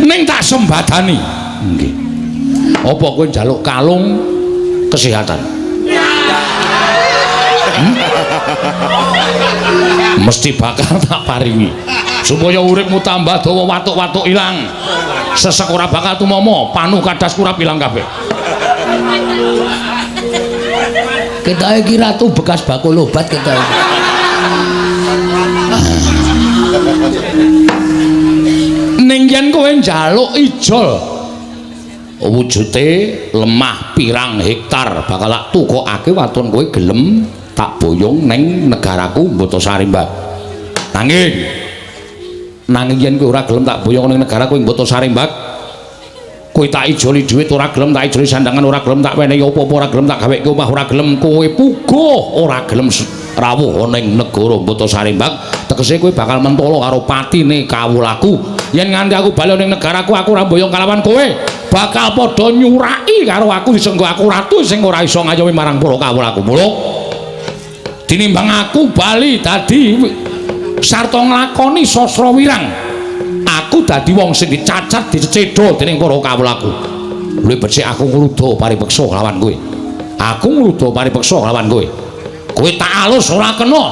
[SPEAKER 1] Ning tak sembadani. Nggih. Apa kowe njaluk kalung kesehatan? Mesti bakal tak paringi supaya uripmu tambah dawa, watuk-watuk ilang, sesek ora bakal tumama, panuh kadas kurap ilang kabeh. Kita iki ratu bekas bakul obat kita iki. Ning yen kowe njaluk ijol wujude lemah pirang hektar bakal tak tukokake waton kowe gelem tak boyong ning negaraku Batasari, Mbak. Nanging yen kowe ora gelem tak boyong ning negaraku ing Batasari, Mbak, kowe tak ijoli dhuwit ora gelem, tak ijoli sandangan ora gelem, tak wenehi apa-apa ora gelem, tak gaweke omah ora gelem, kowe puguh ora gelem rawuh ning negara Botasarimbang tegese kowe bakal mentolo karo patine kawulaku yen nganti aku bali ning negaraku aku ora mboyong kalawan kowe bakal padha nyuraki karo aku disenggo aku ratu sing ora iso ngayomi marang para kawulaku mula tinimbang aku bali dadi sarta nglakoni sastra wirang aku dadi wong sing dicacat dicedha dening para kawulaku luwih becik aku ngluda paripeksa lawan kowe aku ngluda paripeksa lawan kowe kowe tak alus ora kena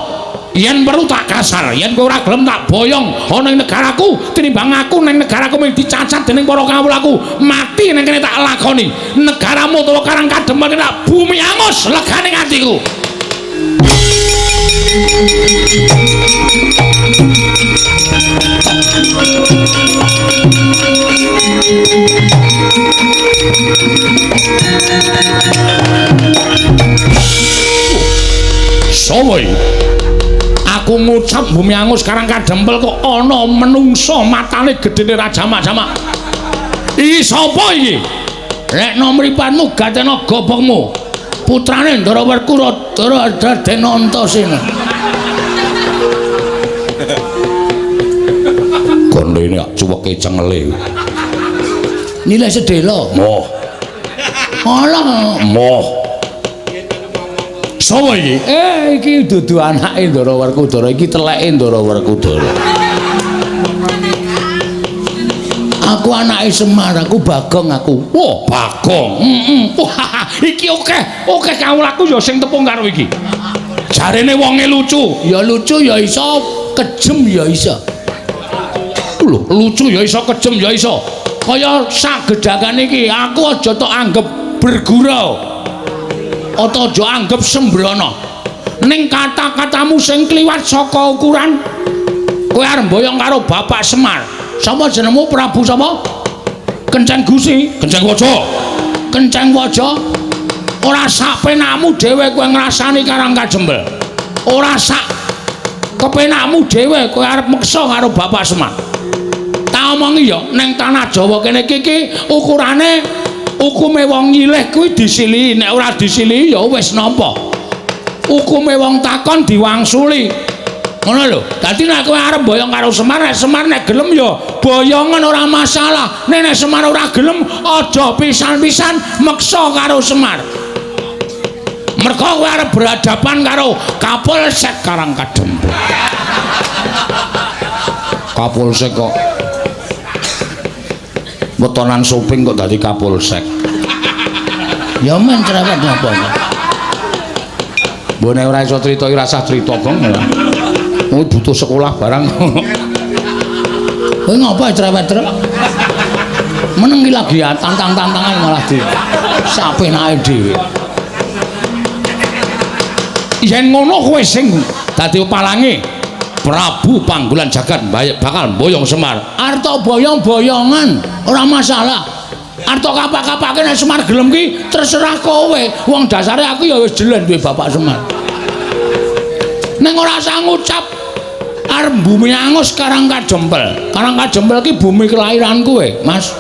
[SPEAKER 1] yen perlu tak kasar yen kowe ora gelem tak boyong ana ing negaraku tinimbang aku ning negaraku mung dicacat dening para kawulaku mati ning kene tak lakoni negaramu utawa Karang Kadempel tak bumi angus legane atiku Sowoy aku ngucap bumi angus Karang Kadempel kok ana menungso matane gedene Raja Majama iki sapa iki nek nomripatmu gatena gobokmu putrane Ndara Werkudara Dardena Antasena gondene cuweke cengele nilai sedela moh alah moh sapa iki iki dudu anake Ndara Werkudara iki teleke Ndara Werkudara aku anake Semar aku Bagong aku wah Bagong iki oke kawulaku ya sing tepung karo iki jarene wonge lucu ya iso kejem ya iso lho lucu ya iso kejem ya iso kaya sagedakan iki aku aja tok anggap bergurau atau aja anggap sembrono ning kata-katamu sing kliwat saka ukuran kowe arep mboyong karo Bapak Semar sapa jenengmu Prabu sapa Kenceng Gusi Kenceng Waja ora sak penakmu dhewe kowe ngrasani Karang Kadempel ora sak kepenakmu dhewe kowe arep meksa karo Bapak Semar tak omongi ya ning tanah Jawa kene iki ukurane hukume wong nyilih kuwi disilihi nek ora disilihi ya wis nampa hukume wong takon diwangsuli ngono lho dadi nek kowe arep boyong karo Semar nek gelem ya boyongan ora masalah nek Semar ora gelem aja pisan-pisan meksa karo Semar mergo kowe arep berhadapan karo Kapolsek Karang Kadempel Kapolsek kok wetonan Soping kok dadi Kapolsek ya men cerewet napa mbone ora iso crita iki rasah crita bang kowe butuh sekolah barang kowe ngapa cerewet trek meneng iki lagi tantang-tantangan malah di sapenake dhewe yen ngono kowe sing dadi palange Prabu Panggulan Jagat bakal boyong Semar arta boyong-boyongan ora masalah arta kapak-kapake nek Semar gelem ki terserah kowe wong dasare aku ya wis jelen duwe Bapak Semar ning ora usah ngucap arep bumi angus Karang Kadempel ki bumi kelahiran kowe Mas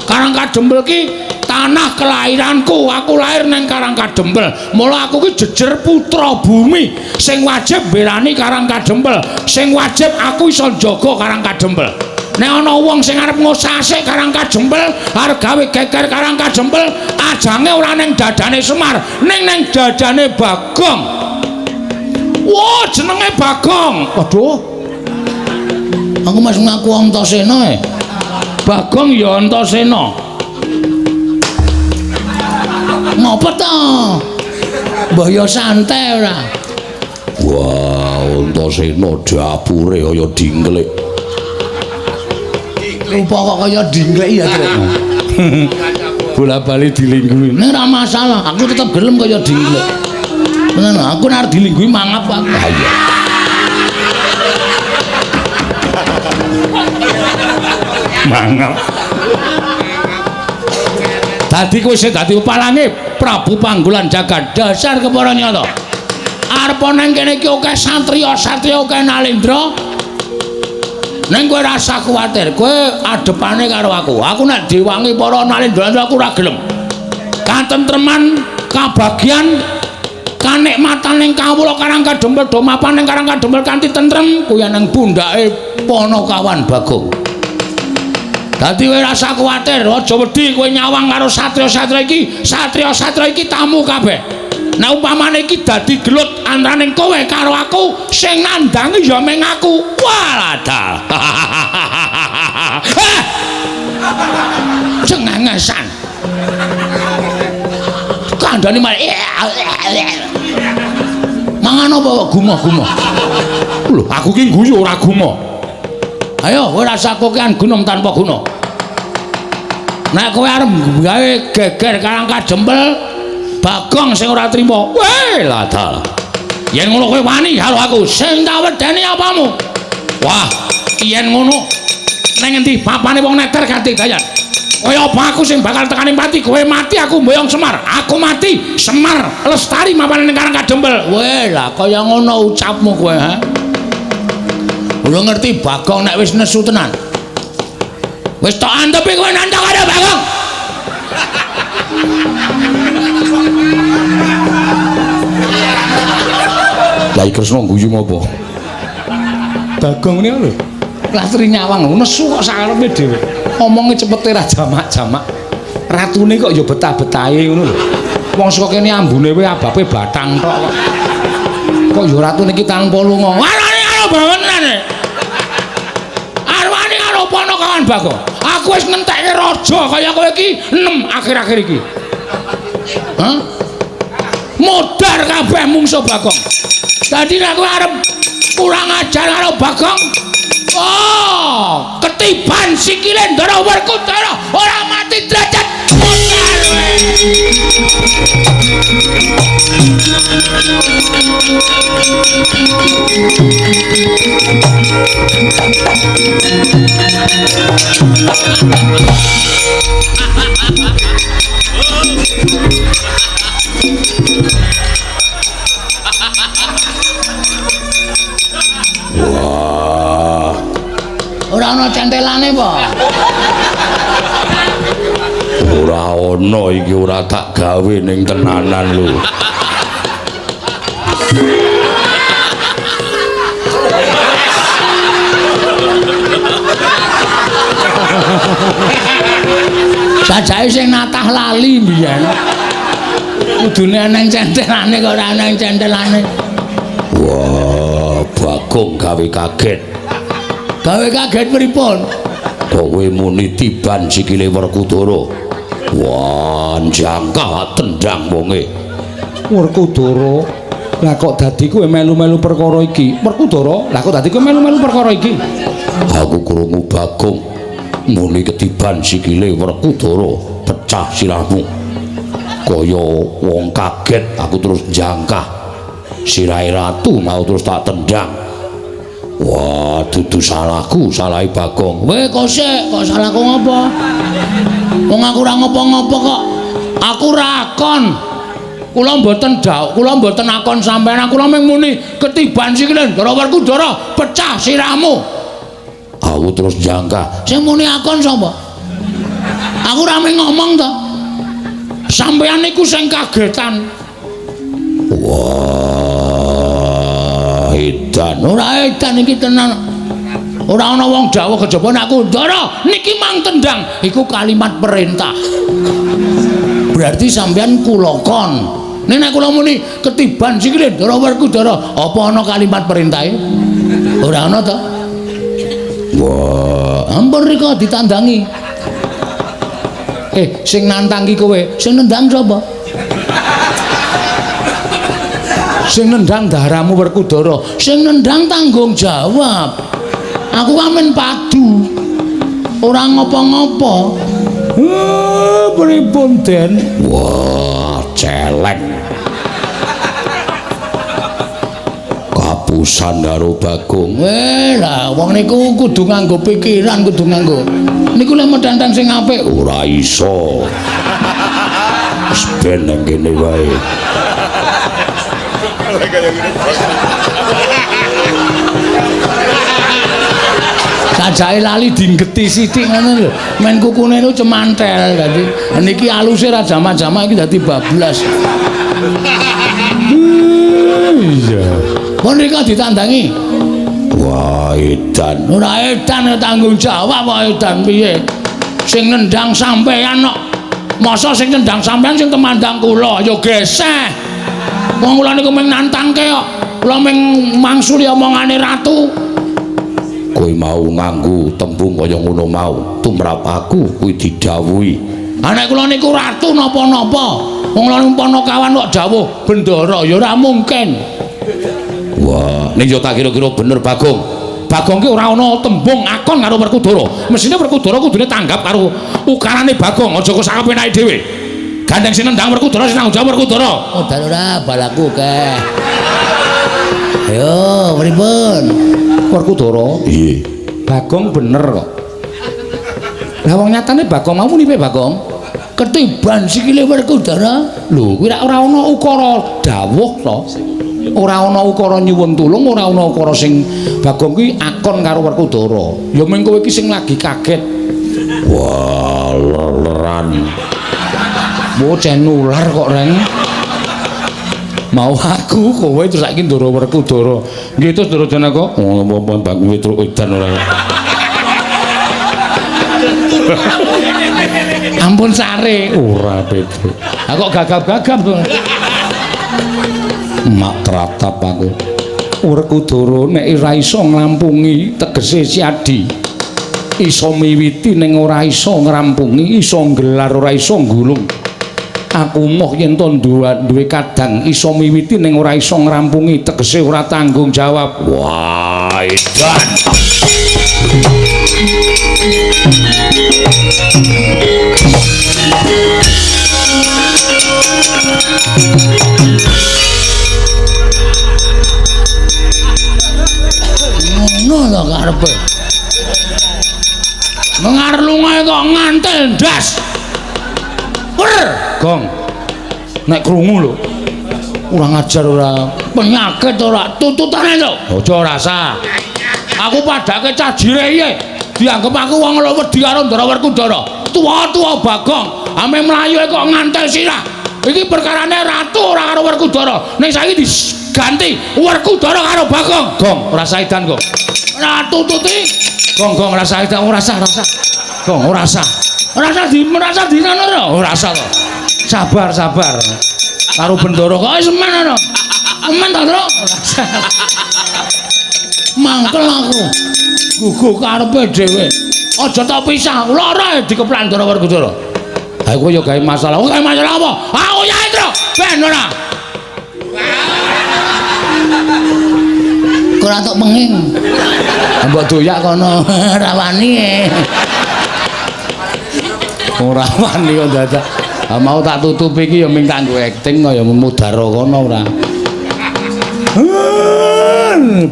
[SPEAKER 1] Karang Kadempel ki tanah kelahiranku aku lahir neng Karang Kadempel mula aku ki jejer putra bumi sing wajib belani Karang Kadempel sing wajib aku iso njaga Karang Kadempel nek ana wong sing arep ngosasik Karang Kadempel arep gawe geger Karang Kadempel ajange ora ning dadane Semar ning dadane Bagong wah jenenge Bagong waduh aku mas ngaku Antasena Bagong ya Antasena ngapa to mbah ya santai ora wah Antasena dapure kaya dingklek rupa kok kaya dingklek ya bola-bali dilingguhi nek ora masalah aku tetep gelem kaya dingklek tenan aku nek dilingguhi mangap aku ayo mangap dadi kowe sing dadi palange Prabu Panggulan Jagat dasar kepara nyata arep nang kene iki akeh satriya akeh Nalendra ning kowe ora usah kuwatir kowe adepane karo aku nek diwangi para Nalendra aku ora gelem katentreman kabagian kanikmatan ning kawula Karang Kadempel do mapan ning Karang Kadempel kanthi tentrem kuwi nang pundhake Panakawan Bagong. Dadi kowe rasa kuwatir, aja wedi kowe nyawang karo satriya-satriya iki tamu kabeh. Nek umpamane iki dadi gelut antaraning kowe karo aku, sing nandangi ya meng aku. Waladal. Cengengesan. Kandhane malah mangan apa gumoh-gumoh. Lho, aku ki guyu ora gumoh. Ayo, kowe rasa kokean gunung tanpa guna. Nek kowe arep gawe geger Karang Kadempel, Bagong sing ora trima. Weh, ladal. Yen ngono kowe wani karo aku, sing tak wedeni apamu? Wah, yen ngono nang endi papane wong neter ganti dayan. Kaya apa aku sing bakal tekani mati, kowe mati aku mboyong Semar. Aku mati, Semar lestari mapane ning Karang Kadempel. Weh, lah kaya ngono ucapmu kowe, ha? Ora ngerti Bagong nek wis nesu tenan. Wis tok antepi kowe nandhang karo Bagong. Lah Kresna guyu ngopo? Bagong niku lho. Lastri nyawang lho nesu kok sakarepe dhewe. Omonge cepete ra jamak-jamak. Ratune kok ya betah-betahe ngono lho. Wong saka kene ambune wae abape batang tok kok. Kok ya ratune iki tanpa lunga. Warane karo bangunan. Arwani karo Panakawan Bagong. Aku wis ngentekke raja kaya kowe iki 6 akhir-akhir iki. Hah? Modar kabeh mungsuh Bagong. Dadi nek kowe arep kurang ajar karo Bagong, oh, ketiban sikile Ndara Werkudara ora mati derajat modar Wah. Ora ana centelane apa? Ora ana iki ora tak gawe ning tenanan lho. Sajake sing natah lali mbiyen. Kudune ana centelane kok ora ana centelane. Wah, Bagong gawe kaget. Gawe kaget pripun? Kowe muni tiban sikile Werkudara. Wah, jangka tendang wonge. Werkudara. Lah kok dadi kowe melu-melu perkara iki? Werkudara, lah kok dadi kowe melu-melu perkara iki? Aku krungu Bagong muni ketiban sikile Werkudara, pecah sirahmu. Kaya wong kaget aku terus jangkah. Sirahe ratu mau terus tak tendang. Wah, dudu salahku, salahe Bagong. Weh, kok sik, kok salahku ngopo? Wong aku ora ngopo-ngopo kok. Aku rakon. Kula mboten dauk, kula mboten akon sampean, kula mung muni ketiban sikile Ndara Werkudara, pecah sirahmu. Aku terus jangka. Sing muni akon sapa? Aku ora mung ngomong to. Sampean niku sing kagetan. Wah, edan. Ora edan iki tenan. Ora ana wong dawuh kejaba aku, "Ndara, niki mang tendang." Iku kalimat perintah. Berarti sampean kula kon. Nek kula muni ketiban sikile Ndara Werkudara, apa ana kalimat perintahe? Ora ana to? Wah, ampun rika ditandangi. Sing nantang ki kowe, sing nendang sapa? Sing nendang daramu Werkudara, sing nendang tanggung jawab. Aku amen padu. Ora ngopo-ngopo. Pripun Den? Wah, celeng. Kapusan karo Bagong. Lah wong niku kudu nganggo pikiran, kudu nganggo. Niku lek medantan sing apik ora iso. Wis ben nang kene wae. Sajake lali dinggeti sithik ngono lho. Men kukune niku cemantel dadi. Niki aluse ra jamak-jamak iki dadi bablas.
[SPEAKER 2] Iya.
[SPEAKER 1] Menika ditandangi.
[SPEAKER 2] Wah, edan.
[SPEAKER 1] Ora edan tanggung jawab kok edan piye? Sing nendang sampean kok. Masa sing nendang sampean sing temandang kula ya geseh. Wong kula niku mung nantangke kok. Kula mung mangsuli omongane ratu.
[SPEAKER 2] Kowe mau nganggo tembung kaya ngono mau, tumrap aku kuwi didhawuhi.
[SPEAKER 1] Anak kula niku ratu napa-napa. Wong kula Ponokawan kok dawuh bendara ya ora mungkin.
[SPEAKER 2] Wah, ning yo tak kira-kira bener Bagong.
[SPEAKER 1] Bagong ki ora ana tembung akon karo Werkudara. Mesine Werkudara kudune tanggap karo ukarane Bagong, aja kok sakepenake dhewe. Gandeng sing nendang Werkudara sing tanggung jawab Werkudara. Oh, dan ora balaku keh. Ayo, pripun? Werkudara?
[SPEAKER 2] Iya.
[SPEAKER 1] Bagong bener kok. Lah wong nyatane Bagong mau nipe Bagong? Ketiban sikile Werkudara. Lho, kuwi ora ana ukara dawuh to. Ora ana ukara nyuwun tulung, ora ana ukara sing Bagong kuwi akon karo Werkudara. Ya mung kowe iki sing lagi kaget.
[SPEAKER 2] Wah, leran.
[SPEAKER 1] Bocah nular kok, Reng. Mau aku kowe terus saiki ndoro Werkudara. Nggih terus ndoro Janaka.
[SPEAKER 2] Oh, apa Bagong truk edan ora.
[SPEAKER 1] Ampun sare.
[SPEAKER 2] Ora beda.
[SPEAKER 1] Lah kok gagap-gagap to.
[SPEAKER 2] Mak tratap aku.
[SPEAKER 1] Werkudara nek ora iso nglampungi tegese Siadi. Iso miwiti ning ora iso ngrampungi, iso nggelar ora iso nggulung. Aku moh yen to duwe kadang iso miwiti ning ora iso ngrampungi tegese ora tanggung jawab.
[SPEAKER 2] Wah, edan.
[SPEAKER 1] Ngono lho karepe. Mengar lungae kok ngantel ndas. Wer, Gong. Nek krungu lho. Ora ngajar ora penyakit ora tututane lho. Aja rasa. Aku padake cajire iye. Dianggep aku wong lho wedi karo Ndara Werkudara. Tua-tua Bagong, ame mlayu kok ngantel sirah. Iki perkarane ratu ora karo Werkudara. Ning saiki diganti Werkudara karo Bagong. Gong, ora saidan kok. Ora tututi. Gong ora saidan, ora sah. Gong ora sah. Merasa di sana ora sah to. Sabar. Karo Bendoro kok semen ana. Aman ta, Tru? Mangkel aku. Gugu karepe dhewe. Aja tak pisah, lara dikeplan Ndara Werkudara. Ha kowe ya gawe masalah. Kowe gawe masalah apa? Aku ya Tru. Ben ora. Ora tok penging. Mbok doyak kono rawani. Ora wani kok dadak. Mau tak tutupi iki ya mung kanggo akting kaya mudhara kono ora.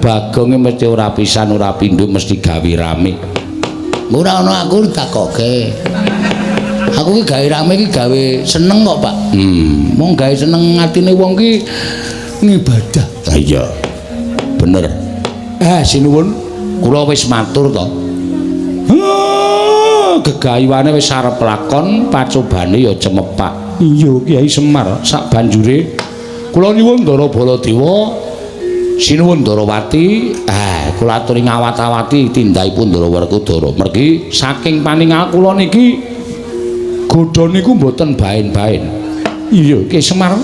[SPEAKER 1] Bagong mesti ora pisan ora pindho mesti gawe rame. Ora ana aku ditakoke. Aku ki gawe rame ki gawe seneng kok, Pak. Mong gawe seneng atine wong ki ngibadah.
[SPEAKER 2] Ah iya. Bener.
[SPEAKER 1] Sinuwun kula wis matur to. Gegayuane wis arep lakon, pacobane ya cemepak. Iya Kyai Semar, sak banjure kula nyuwun Ndara Baladewa, sinuwun Ndarawati, kula aturi ngawat-awati tindahipun Ndara Werkudara. Mergi saking paningal kula niki godha niku mboten baen-baen. Iya Kyai Semar,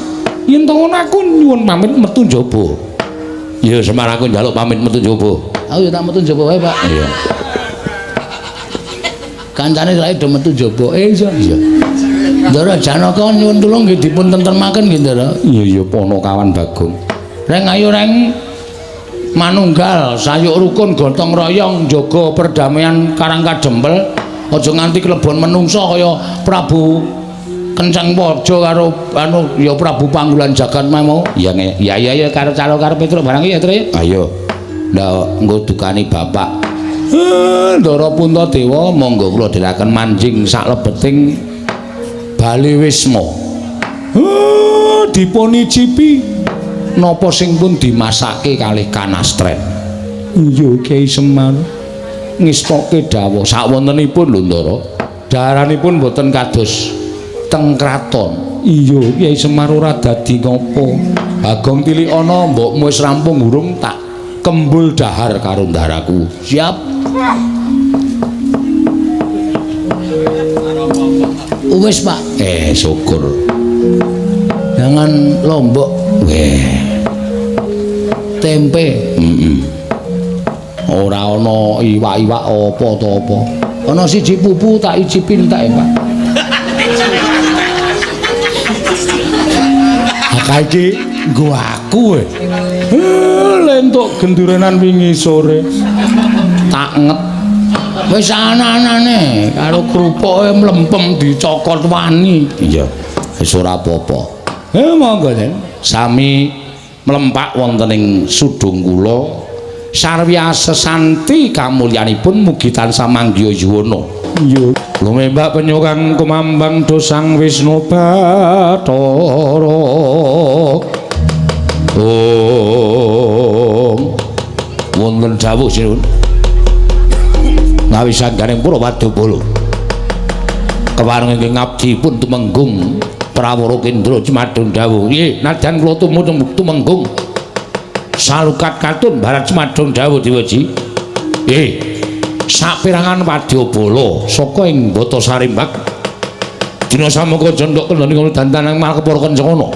[SPEAKER 1] yen to ngono aku nyuwun pamit metu njaba.
[SPEAKER 2] Iya Semar aku njaluk pamit metu njaba.
[SPEAKER 1] Aku ya tak metu njaba wae, Pak.
[SPEAKER 2] Iya.
[SPEAKER 1] Kancane lek do metu njaba. Iya. Ndara Janaka nyuwun tulung nggih dipun tentremaken nggih Ndara.
[SPEAKER 2] Iya Ponokawan Bagong.
[SPEAKER 1] Reng ayo reng manunggal sayuk rukun gotong royong njaga perdamaian Karang Kadempel. Aja nganti klebon menungsa kaya Prabu Kenceng Paja karo ya Prabu Panggulan Jagat mau.
[SPEAKER 2] Iya
[SPEAKER 1] karo calo karepe truk barang ya, Tru.
[SPEAKER 2] Ayo. Ndak nggo dukani bapak.
[SPEAKER 1] Ndara Puntadewa monggo kula dherekaken manjing sak lebeting Bali Wisma. Dipun icipi napa sing pun dimasake kalih kanastren. Iya Kyai Semar. Ngestoke dawuh sak wontenipun lho Ndara. Daharanipun boten kados
[SPEAKER 2] teng kraton. Iya, Kyai Semar ora dadi ngopo. Bagong tilik ana mbokmu wis rampung urung tak kembul dahar karo ndaraku. Siap.
[SPEAKER 1] Wis, Pak.
[SPEAKER 2] Syukur.
[SPEAKER 1] Jangan lombok. Tempe.
[SPEAKER 2] Ora ana iwak-iwak apa to apa.
[SPEAKER 1] Ana siji pupu tak icipin tak, Pak.
[SPEAKER 2] Iki nggo aku lentuk gendurenan wingi sore tak nget
[SPEAKER 1] Wis ana-anane karo krupuke mlempem dicokot wani.
[SPEAKER 2] Iya, wis ora apa-apa. Monggo Den. Sami mlempak wonten ing sudung kula sarwi sesanti kamulyanipun mugi tansah manggya yuwana. Iya. Lumembak penyukan kumambang dosang Wisnu Bathara. Wonten dawuh sinuwun. Ngawi sangganing para Wadabala. Kewareng ingkang ngabdi pun tumenggung Prawara Kendra Cemadung dawuh. Nggih, nadyan kula tumenggung salukat katun Barat Cemadung dawuh diweji. Saperangan Wadabala saka ing Bata Sarimbak dina samangka jondhok kendhani kula dantanang Malkepara Kencana.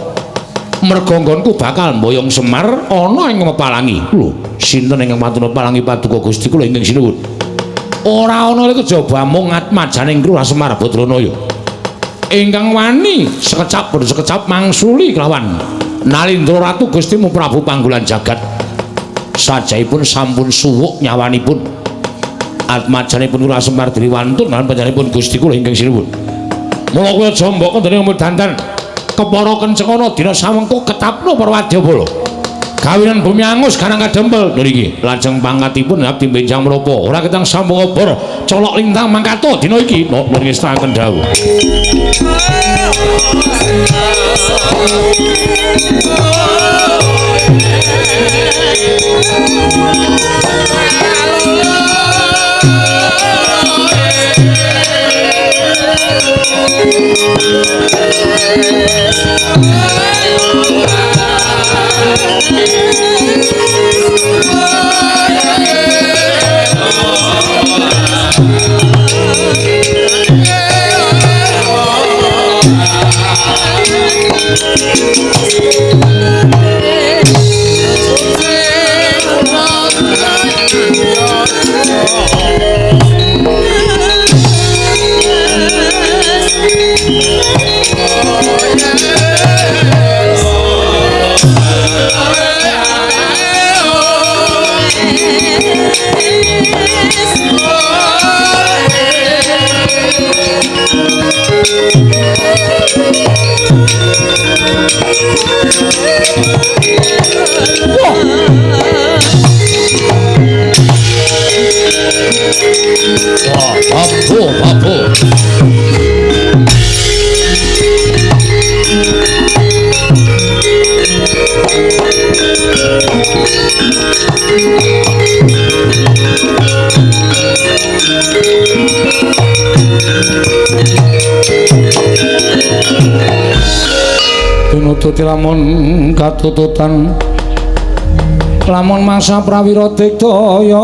[SPEAKER 2] Merga nggonku bakal mboyong Semar ana ing Mepalangi. Lho, sinten ingkang matur Mepalangi Paduka Gusti kula ingkang sinuwun. Ora ana iki kejaba mung atmajaning Lurah Semar Badranaya. Ingkang wani sekecap bersekecap mangsuli kelawan Nalindra Ratu Gustimu Prabu Panggulan Jagat. Sajaipun sampun suwuk nyawanipun. Atmajanipun Lurah Semar Driwantun lan panjenenganipun Gusti kula ingkang sinuwun. Mula kula jambak kendhani umur dandan Kepara Kencana dina samengko ketapno para Wadabala. Kawinan bumi angus kanang kadempel niki lajeng pangkatipun abdi benjang menapa ora ketang sambung obor colok lintang mangkato dina iki niki ngestaken dawuh. Pinututi lamun katututan lamun masa prawira digdaya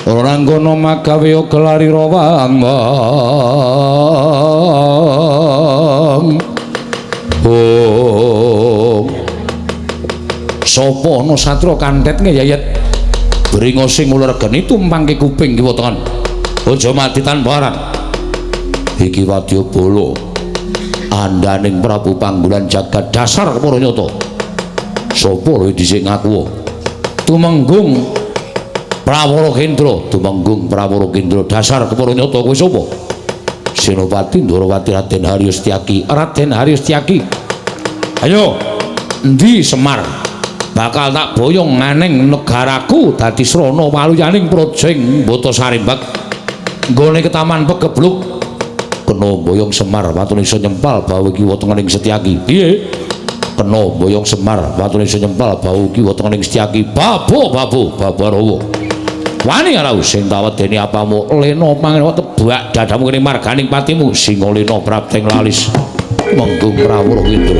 [SPEAKER 2] ora ngono magawe kelari rawang sapa ana satra kanthet ngeyayet bringo sing uler geni tumpangke kuping kiwa tengen aja mati tanpa aran iki Wadyabala andaning Prabu Panggulan Jagat dasar para nyata sapa lho dhisik ngaku tumenggung Prawara Kendra tumenggung Prawara Kendra dasar para nyata kowe sapa Senopati Ndrawati Raden Haryostyaki ayo endi Semar bakal tak boyong nganeng negaraku dadi srana waluyaning projeng Bata Sarimbak nggone ketaman pegebluk kena boyong Semar watune iso nyempal bawa kiwa tengening Setyaki piye kena boyong Semar watune iso nyempal bau ki wetenge ning Setyaki babu Rawa wani arau sing tawedeni apamu lena pangen tebak dadamu kene marganing patimu singa lena prapteng lalis menggung prawuh kidul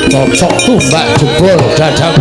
[SPEAKER 2] cocok tumbak jebol dadam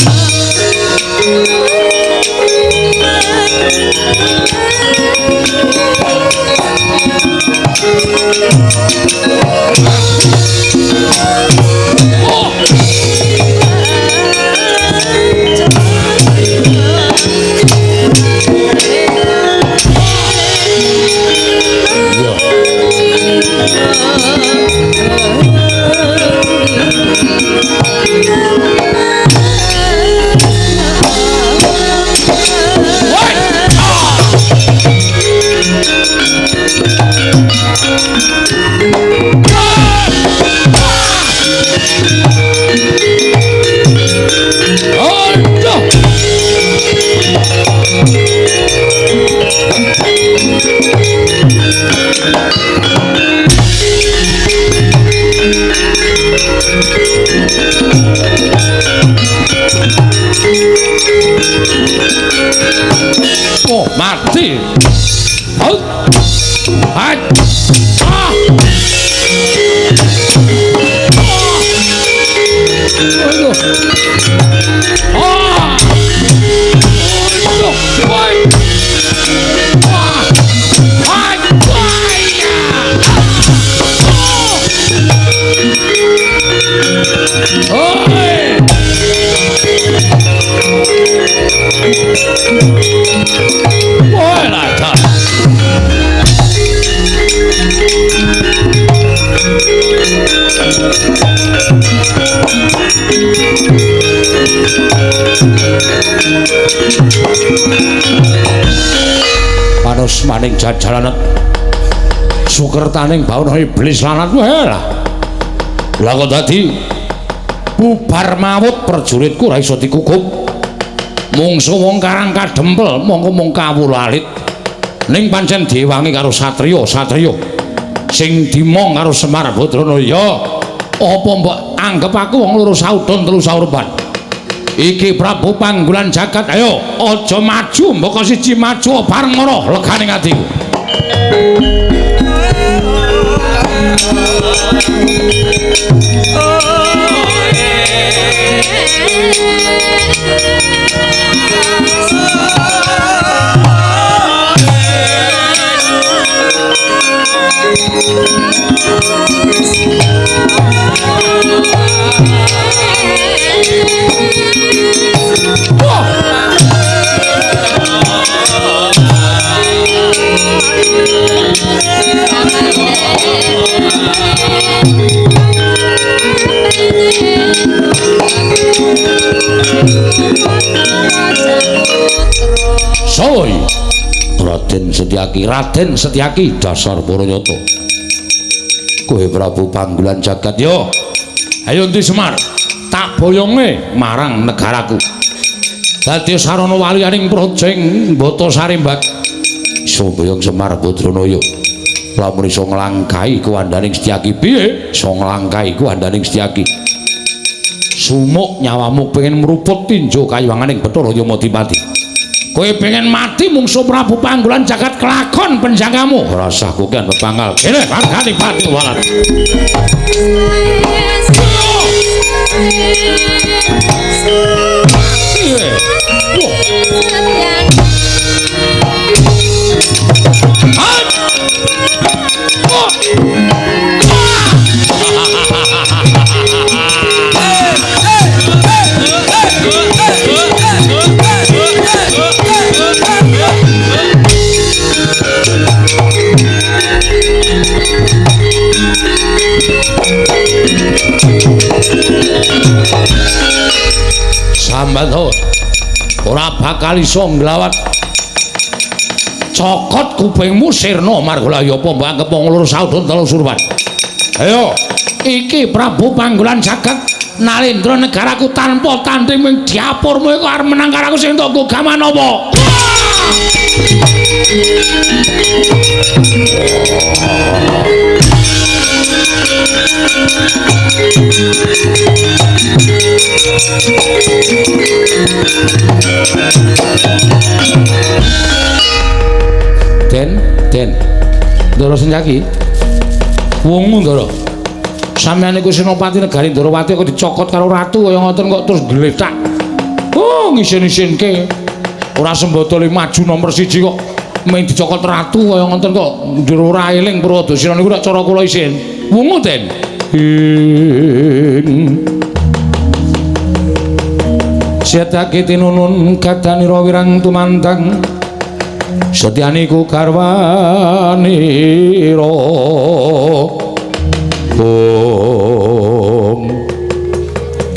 [SPEAKER 2] mati manus maning jajalanet sukertaning bawana iblis lanat wae lah. Lah kok dadi bubar mawut prajuritku ora iso dikukup. Mungsu wong karang kadempel mongko mung kawulalit. Ning pancen diwangi karo satriya sing dimong karo Semar Badranaya. Apa mbok anggap aku wong loro saudon telu saurban? Iki Prabu Panggulan Jagat, ayo aja maju, mbok siji maju bareng ngono leganing atiku. Soy Raden Setyaki dasar Paranyata. Kowe Prabu Panggulan Jagat yo. Ayo Ndi Semar, tak boyongne marang negaraku. Dadi sarana waliyaning projeng Mbata Sarimbak. Iso boyong Semar Badranaya. Lamun iso nglangkahi kuwandaning Setyaki piye? Iso nglangkahi kuwandaning Setyaki. Sumuk nyawamu pengen meruput tinjo kayuwanganing Bathara Yamadipati. Kowe pengen mati mungsuh Prabu Panggulan Jagat kelakon penjagamu. Ora usah kuken pepanggal. Kene Panggali Pati walat. Sambat ora bakal iso nglawat cokot kupingmu sirna margolaya apa mbok anggap wong loro saudon telu surwan. Ayo iki Prabu Panggulan Jagat Nalendra negaraku tanpa tanding ming diapurmu iku arep menang karo aku sing toko gaman apa? Den Ndara Setyaki wongmu Ndara sampeyan iku Senopati negari Ndarawati kok dicokot karo ratu kaya ngoten kok terus gletak ngisin-isinke ora sembadane maju nomor 1 kok mung dicokot ratu kaya ngoten kok njur ora eling Pradasira niku nek cara kula isin wongmu Den Setyaki tinunun kadanira wirang tumantang Setyaniku karwanira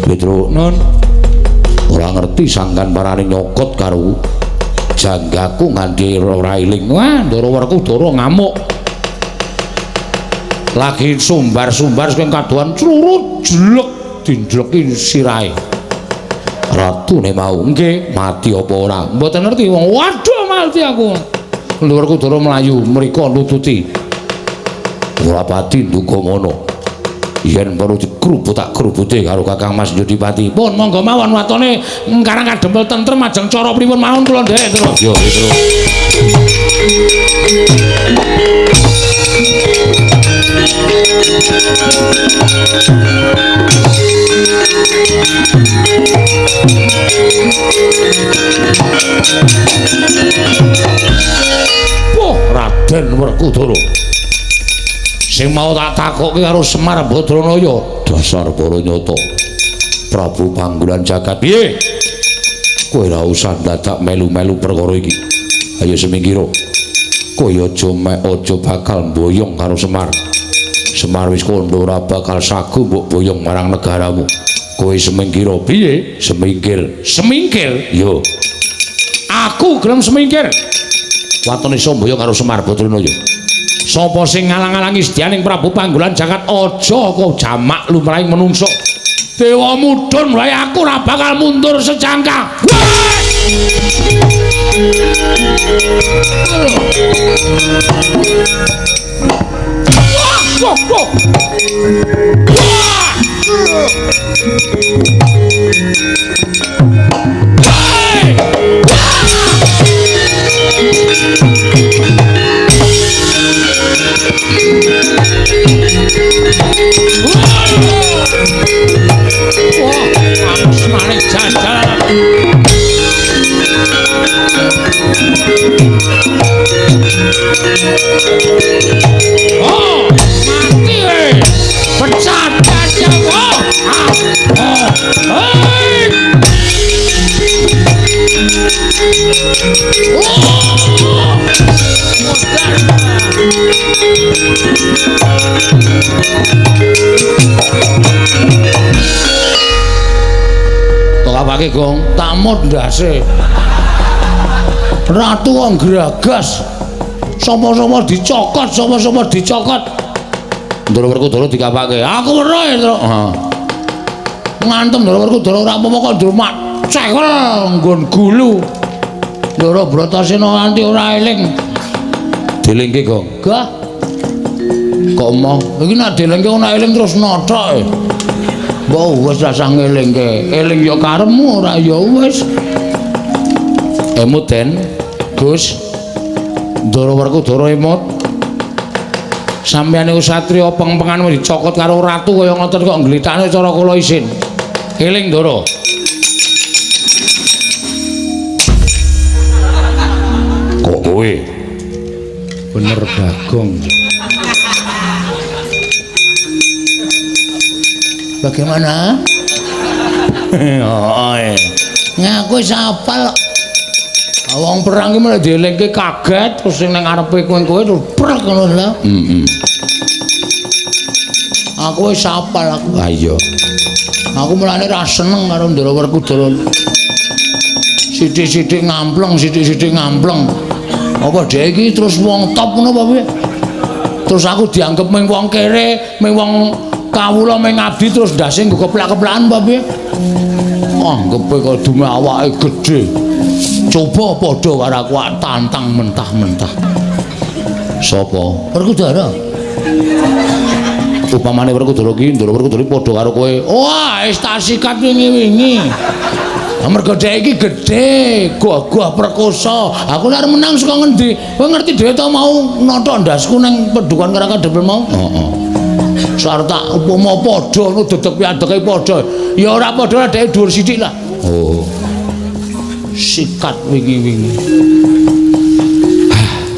[SPEAKER 2] Petro non ora ngerti sangkan parane nyokot karo janggaku nganti ora eling. Wah, Ndarawerku Dara ngamuk. Lagi sumbar-sumbar sing kadohan crurut jelek dinjleki sirahe. Ratune mau nggih mati apa ora? Mboten ngerti wong. Waduh mati aku. Ndarawerku Dara mlayu mriko nututi. Ora pati nduga mono. Yen baru dikruput tak kruputi karo Kakang Mas Yudipati. Pun monggo mawon watone karang kadempel tentrem ajeng cara pripun mawon kula ndek terus. Yo terus. Wah, Raden Werkudara. Sing mau tak takokke karo Semar Badranaya, dasar Paranyata. Prabu Panggulan Jagat piye? Kowe ora usah dadak melu-melu perkara iki. Ayo semingkira. Kowe aja bakal mboyong karo Semar. Semar wis kandha ora bakal sagu mbok boyong marang negaramu. Kowe semingkira piye? Semingkir. Semingkir? Yo. Aku gelem semingkir. watone Sambaya karo Semar Badrana. Sapa sing ngalang-alangi sedyaning Prabu Panggolan Jagat aja kok jamak lumrahing menungso. Dewa mudhun wae aku ora bakal mundur sejangka. Wah, wah, wah.
[SPEAKER 1] Apake Gong tamut ndase ratu wong gragas sapa-sapa dicokot sapa-sapa dicokot Ndara Werkudara dikapake aku weruh to ngantem Ndara Werkudara ora apa-apa kok ndrumak cekel nggon gulu Ndara Bratasena nganti ora eling dilingke Gong gah kok mau iki nek dilingke ora eling terus nothok Mbok wis rasah ngelingke, eling ya karepmu ora ya wis. Emut Den, Gus. Ndara Werkudara emut. Sampeyan niku satriya peng-pengan dicokot karo ratu kaya ngoten kok nglithakne cara kula isin. Eling Ndara. Kok kowe? Bener Bagong. Bagaimana? Oh, ngaku wis apal. Wong perang iki malah dielingke kaget terus sing nang ngarepe kowe terus prek ngono lho. Aku wis apal aku. Ha iya. Aku mulane ra seneng karo Ndara Werkudara. Sithik-sithik ngampleng, sithik-sithik ngampleng. Apa dhek iki terus wong top ngono apa piye? Terus aku dianggep mung wong kere, mung wong kawula meng abdi terus ndase nggo keplak-keplakan apa piye? Anggepe kok dume awake gedhe. Coba padha karo aku tantang mentah-mentah. Sapa? Werkudara. Upamane Werkudara ki, Ndara Werkudara padha karo kowe. Wah, wis tak sikat wingi-wingi. Amarga dhek iki gedhe, gagah perkosa. Aku nek menang saka ngendi? Kowe ngerti dhewe to mau nothok ndasku ning Padukan Karakadepel mau? Heeh. Sarta upama padha ngono dedeg piadeke padha. Ya ora padha dhek dhuwur sithik lah. Oh. Sikat wingi-wingi.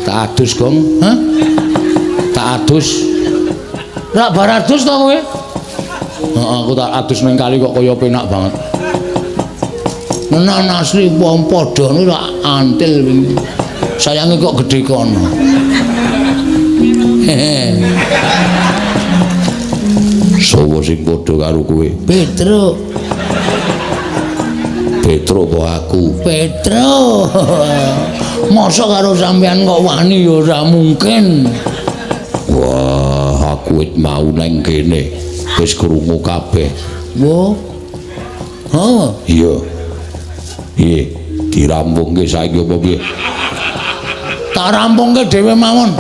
[SPEAKER 1] Tak adus, Gong. Hah? Tak adus. Rak bar adus to kowe? Heeh, aku tak adus ning kali kok kaya penak banget. Menan asli wong padha niku rak antil wingi. Sayange kok gedhe kono. Sopo sing padha karo kowe? Petro. Petro kok aku? Petro. Mosok karo sampean kok wani ya ora mungkin. Wah, aku wis mau nang kene. Wis krungu kabeh. Wo. Ha, iya. Piye? Dirampungke saiki apa piye? Tak rampungke dhewe mawon.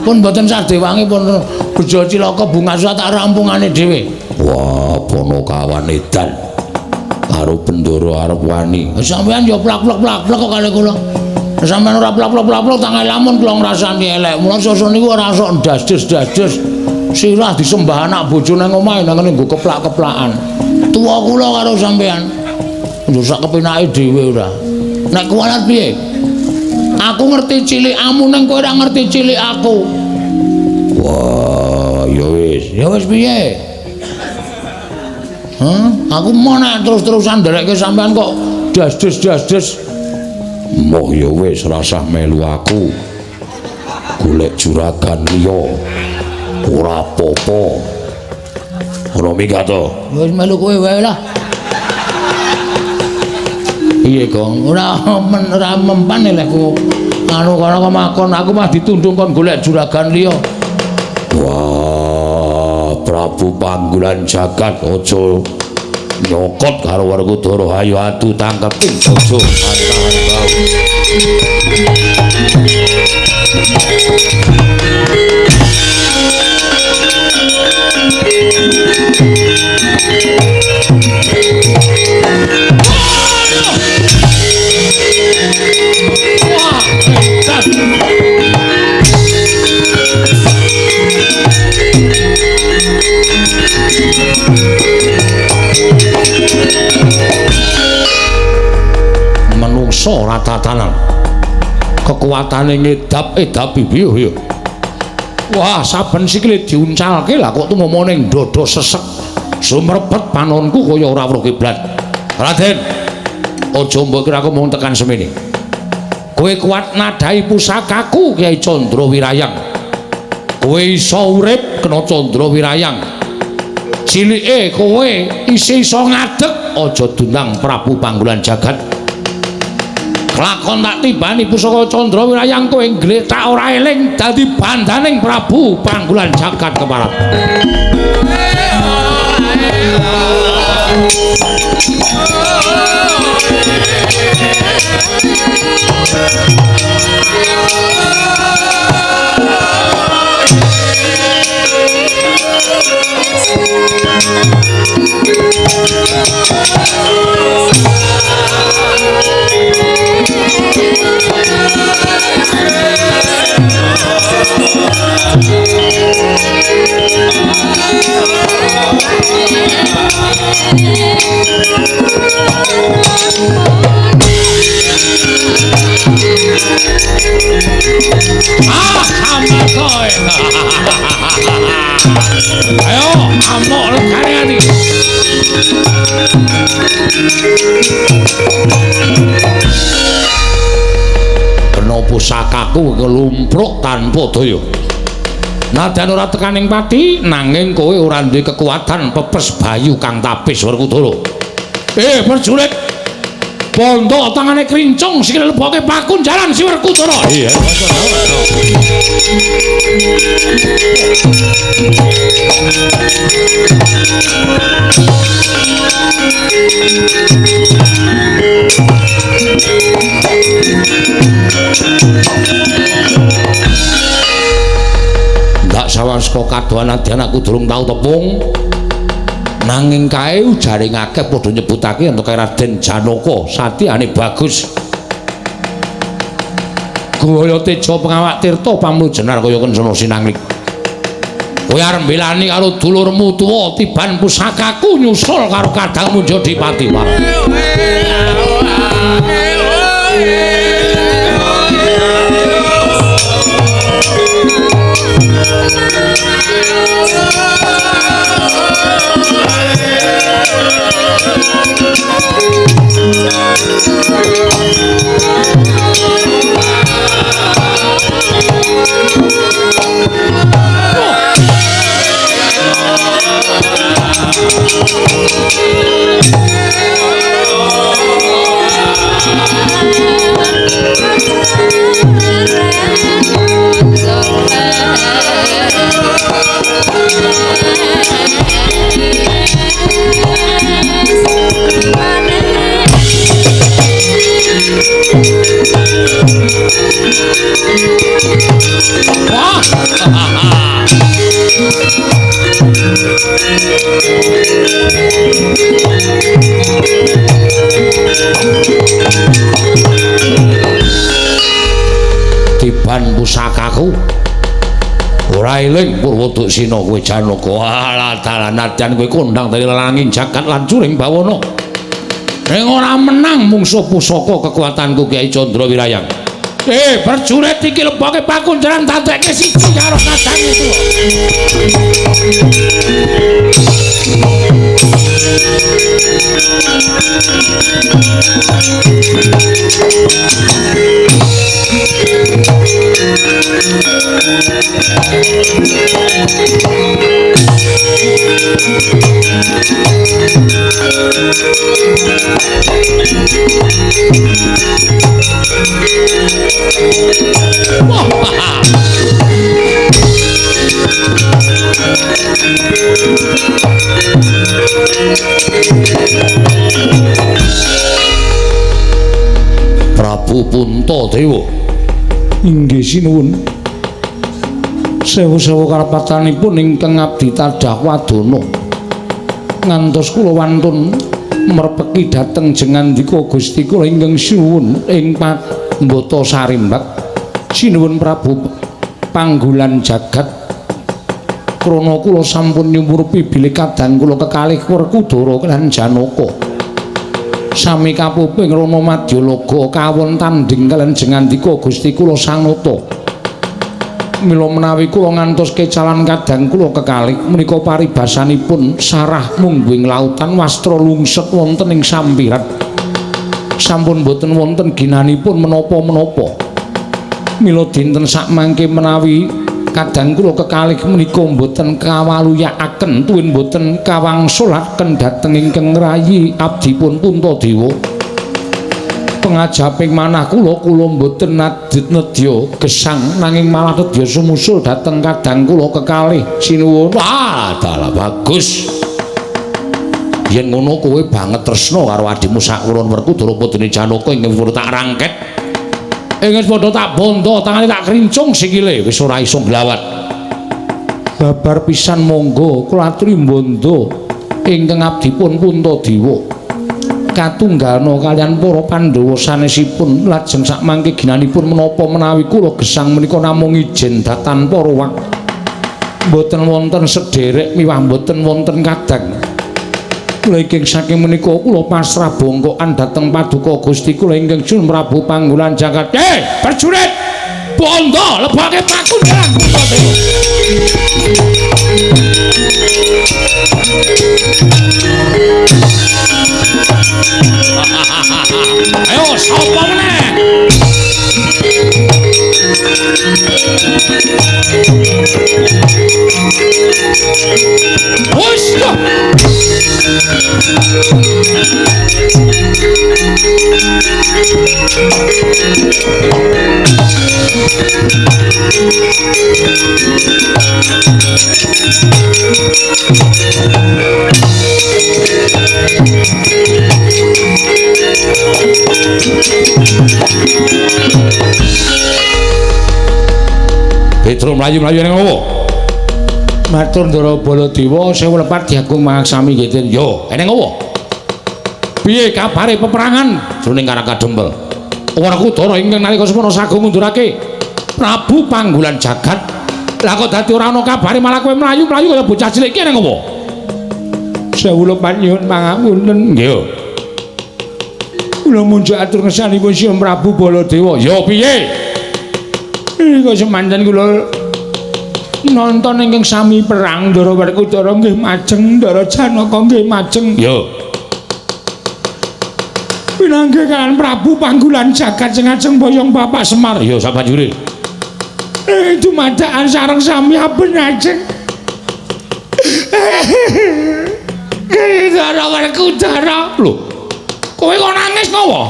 [SPEAKER 1] Pun mboten sadewangi pun bejo cilaka bungasa tak rampungane dhewe. Wah, Ponokawan edan. Karo Bendara arep wani. Sampeyan ya plak-plak kok kali kula. Sampeyan ora plak-plak tak lamun kula ngrasani elek. Mula sosok niku ora sok ndas-des. Sirah disembah anak bojone nang omahe nang ngene nggo keplak-keplakan. Tuwa kula karo sampeyan. Lho sak kepenake dhewe ora. Nek kuwalat piye? Aku ngerti cilikamu nang kowe ora ngerti cilik aku. Wah, ya wis. Ya wis piye? Aku mau nek terus-terusan nderekke sampean kok das-des. Moh ya wis rasah melu aku. Golek juragan liya. Ora apa-apa. Ora minggat to. Wis melu kowe wae lah. Iya Gong, ora mempan lekku Anu kono kemakon aku mah ditundung kon golek juragan liya.
[SPEAKER 2] Wah, Prabu Panggulan Jagat aja nyokot karo Werkudara. Ayo adu tangkep ing bojo antahan bau. Menungso ratatanan kekuatane ngedap-edapi piye. Wah, saben sikile diuncalke lah kok tumomo ning dada sesek sumrebet panonku kaya ora weruh kiblat. Raden, aja mbok kira aku mung tekan semene. Kowe kuat nadai pusakaku Kyai Candrawirayang. Kowe iso urip kena Candrawirayang. Cilike kowe isih iso ngadeg aja dundang Prabu Panggulan Jagat. Lakon tak tibani pusaka Candrawirayang kowe ngletak ora eling dadi bandaning Prabu Panggulan Jagat keparat. Ayo, amok lekane ati. Kena pusakaku kelumpruk tanpa daya. Nadan ora tekaning pati, nanging kowe ora duwe kekuatan pepes bayu kang tapis Werkudara. Prajurit, pondok tangane krincung sikile leboke pakunjaran si Werkudara. Iya. Ndak sawaska kadohan adyan aku durung tau tepung. Nanging kae ujaring akeh padha nyebutake ento Raden Janaka satyane bagus. Gaya teja pengawak tirta pamlujenar kaya kencana sinanglik. Kowe arep mbelani karo dulurmu tuwa tiban pusakaku nyusul karo kadangmu Jodipati Waras. Tiban pusakaku ora eling Purwodaksina kowe Janaka. Alah dalan nadyan kowe kondang dari langing jagat lan curing bawana. Ning ora menang mungsuh pusaka kekuatanku Kyai Candrawirayang. Prajurit iki leboke pakunjaran dadekke siji karo kadang itu. Prabu Puntadewa. Inggih sinuwun. Sewu-sewu kalepatanipun ingkang abdi tadah wadana. Ngantos kula wantun merpeki dhateng jengandika Gusti kula ingkang sinuwun ing Pambata Sarimbak. Sinuwun Prabu Panggulan Jagat. Krana kula sampun nyumurupi bilih kadang kula kekalih Werkudara lan Janaka. Sami kapuping Rana Madyalaga kawon tanding kaliyan jengandika Gusti kula Sanata. Mila menawi kula ngantos kecalan kadang kula kekalih menika paribasanipun sarah mungguing lautan wastra lungset wonten ing sampirat. Sampun boten wonten ginanipun menapa-menapa. Mila dinten sakmangke menawi kadang kula kekalih menika mboten kawaluyakaken tuwin mboten kawangsulaken dhateng ingkang rayi abdipun Puntadewa. Pengajaping manah kula mboten nedya gesang nanging malah nedya sumusul dhateng kadang kula kekalih sinuwun. Ah, dalah bagus. Yen ngono kowe banget tresna karo adimu sakulon Werkudara Putune Janaka ing tak rangket. Ingin padha tak bondo, tangane tak krincung sikile, wis ora iso glawat. Babar pisan monggo kula aturi bondo ingkang abdipun Puntadewa. Katunggalna kaliyan para Pandhawa sanesipun lajeng sakmangke ginanipun menapa menawi kula gesang menika namung ijen datan para wak. Mboten wonten sederek miwah mboten wonten kadang. Lajeng saking menika kula pasrah bongkokan dhateng paduka Gusti kula ingkang Sun Prabu Panggulan Jagat. Prajurit bondo lebake pakunjaran Puntadewa. Ayo sapa meneh? Wis Petro mlayu-mlayu ning ngopo? Matur Ndara Baladewa sewu lepat diagung mangsami nggih. Yo, eneng ngopo? Piye kabare peperangan jroning Karakadempel? Werkudara ingkang nalika semana sagung ngundurake Prabu Panggulan Jagat. Lah kok dadi ora ana kabare malah kowe mlayu-mlayu kaya bocah cilik iki eneng ngopo? Sewu lepat nyuwun pangapunten. Nggih. Kula munjuk atur ngesanipun Sri Prabu Baladewa. Yo piye? Kok semanten kula nonton ingkang sami perang Ndara Werkudara nggih majeng, Ndara Janaka nggih majeng. Yo. Pinanggih kan Prabu Panggulan Jagat sing ajeng boyong Bapak Semar. Yo sabanjure. Dumadakan sareng sami aben ajeng. Ndara Werkudara. Lho. Kowe kok nangis ngopo?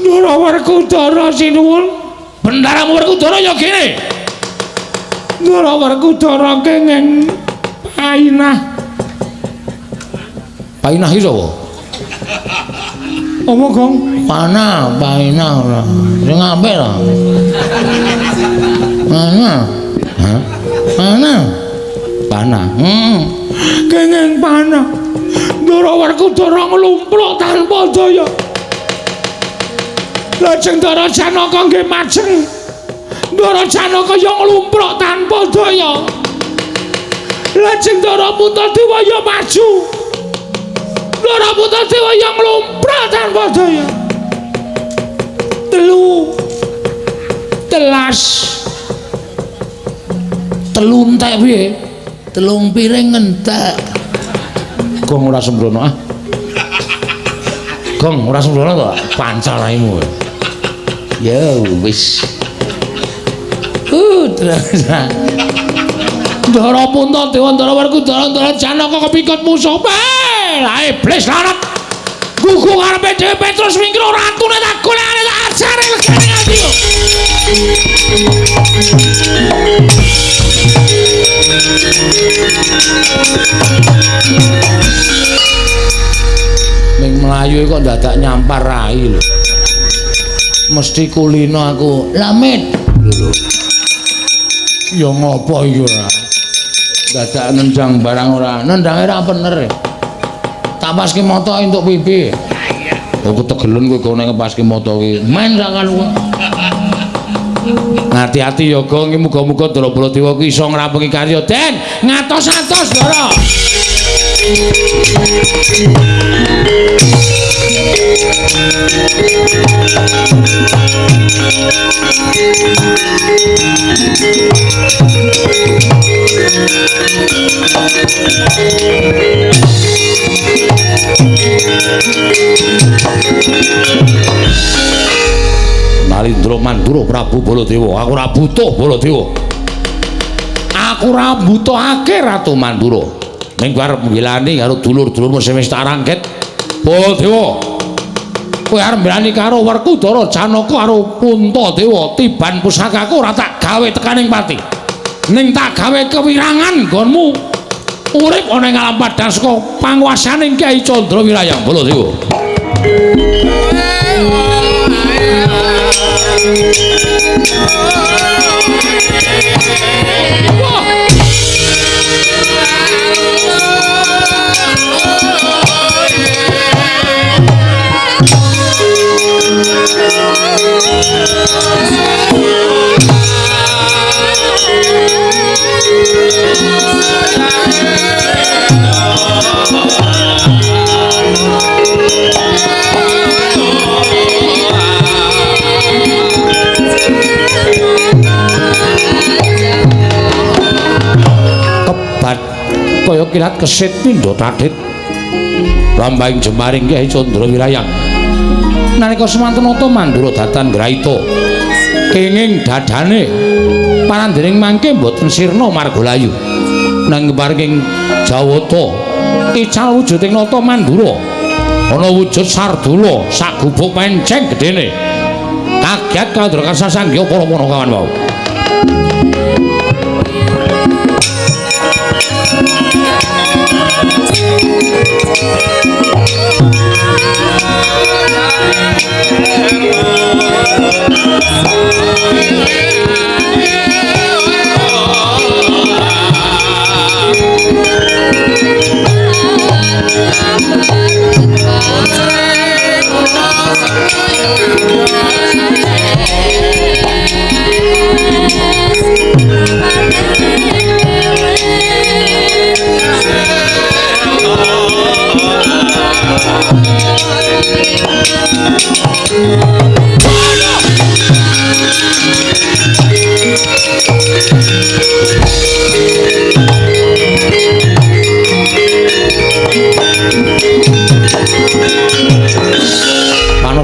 [SPEAKER 2] Ndara Werkudara sinuwun. Bendaramu Werkudara ya kene. Ndara Werkudara kenging painah. Painah iki sapa? Apa, Gong? Panah, painah ora. Sing apik lho. Panah. Hah? Panah. Panah. Kenging panah. Ndara Werkudara nglumpruk tanpa daya. Lajeng Ndara Janaka nggih majeng. Ndara Janaka ya nglumpruk tanpa daya. Lajeng Ndara Puntadewa ya maju. Ndara Puntadewa ya nglumpruk tanpa daya. Telu entek piye? Telung piring entek. Gong ora sembrono ah. Gong ora sembrono to, pancal raimu. Ya wis. Terus. Ndara Puntadewa, Ndara Werkudara, Ndara Janaka kepikut musuh. Lah iblis larat. Gugu karepe dhewe Petrus mingkro ratune tak golekane tak ajare legane ati yo. Ning mlayu kok dadak nyampar rai lho.
[SPEAKER 1] Mesti kulino aku. Lamit. Ya ngopo iki ora? Dadak nendang barang ora. Nendange ra bener. Tak paske moto entuk pipi. Aku tegelen kowe kok nek ngepaske moto kuwi. Men sakan kowe. Hati-hati ya Gong, muga-muga Ndara Baladewa kuwi iso ngrampungi karya Den. Ngatos-atos Ndara. Narendra Mandura Prabu Baladewa, aku ora butuh Baladewa. Aku ora butuhake Ratu Mandura. Ning arep mbelani karo dulur-dulurmu sing wis tak rangket. Baladewa. Kowe arep mbelani karo Werkudara, Janaka karo Puntadewa, tiban pusakaku ora tak gawe tekaning pati. Ning tak gawe kewirangan nggonmu urip ana ing alam padhang saka panguwasaning Kyai Candrawirayang Baladewa. Kaya kilat kesit pindha tadhit lambahing jemaring Kyai Candrawirayang nalika semanten Nata Mandura datan ngraita kenging dadane parandening mangke boten sirna margalayu nang paring Jawata ical wujuding Nata Mandura ana wujud sardula sak gubuk penceng gedene kaget kandra kasasangya para Panakawan wau.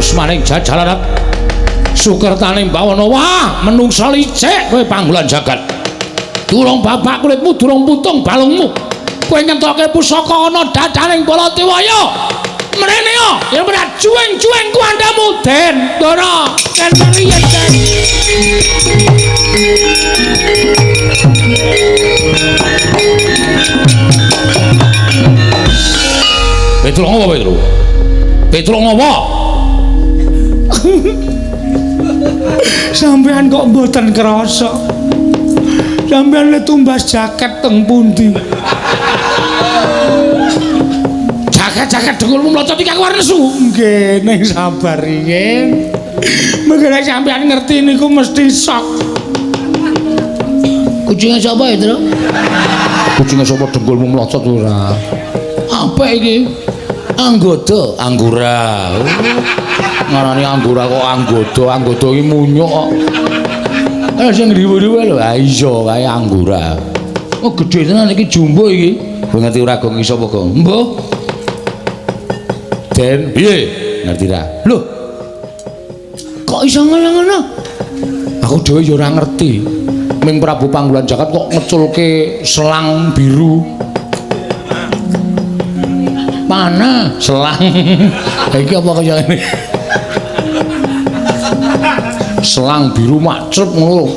[SPEAKER 1] Maning jajalaran sukertaning bawana wah menungsa licik kowe panggolan jagat durung babak kulitmu durung putung balungmu kowe ngentokke pusaka ana dadaning Baladewa mrene yo yen ora jueng-jueng kuandamu Den Ndara kan riyen Den Petro ngopo Petro Petro ngopo sampean kok mboten krasa sampean le tumbas jaket teng pundi jaket dengkulmu mlocot iki aku arep nesu nggih ning sabar iki mengko sampean ngerti niku mesti sok kucinge sapa itu kucinge sapa dengkulmu mlocot ora apa iki anggodo anggura ngarani anggura kok anggodo iki munyuk kok ana sing riwe-riwe lho ha iya kae anggura oh gedhe tenan iki jumbo iki kowe ngerti ora Gong iso apa Gong mbuh Den piye ngerti ra lho kok iso ngono aku dhewe ya ora ngerti ming Prabu Panggolan Jagat kok ngeculke selang biru mana selang iki apa kaya ngene selang biru macrep ngono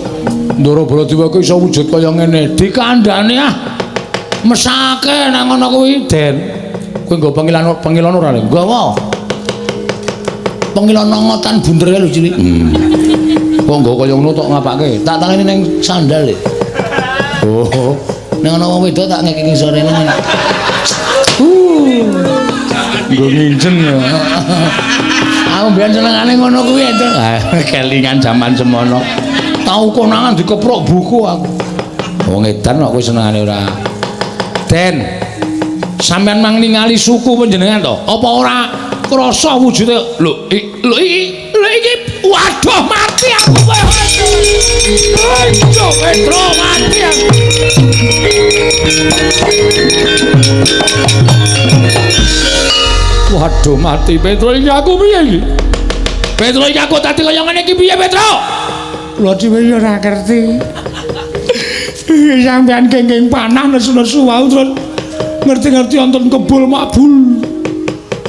[SPEAKER 1] Ndara Baladewa kuwi iso wujud kaya ngene dikandhani mesake nang ngono kuwi Den kowe nggo pengilan ora lho nggawa Pengilana ngotan bundere lho cilik.
[SPEAKER 2] Kok nggo kaya ngono tok ngapake?
[SPEAKER 1] Tak tangani ning sandal e.
[SPEAKER 2] Oh.
[SPEAKER 1] Nek ana wong wedok tak ngeki sore nang.
[SPEAKER 2] Nggo nginjen ya.
[SPEAKER 1] Aku mbiyen senengane ngono kuwi to.
[SPEAKER 2] Kelingan jaman semono.
[SPEAKER 1] Tau konangan dikeprok buku aku.
[SPEAKER 2] Wong edan kok kowe senengane ora. Den. Sampeyan mang ningali suku panjenengan to? Apa ora krasa wujude? Lho iki waduh mati aku kowe. Ayo Petro mati aku. Waduh mati Petro iki aku piye iki? Petro iki aku dadi kaya ngene iki piye Petro? Lho dhewe ya ora ngerti. Sampeyan kenging panah nesu-nesu wae terus ngerti-ngerti wonten kebul makbul.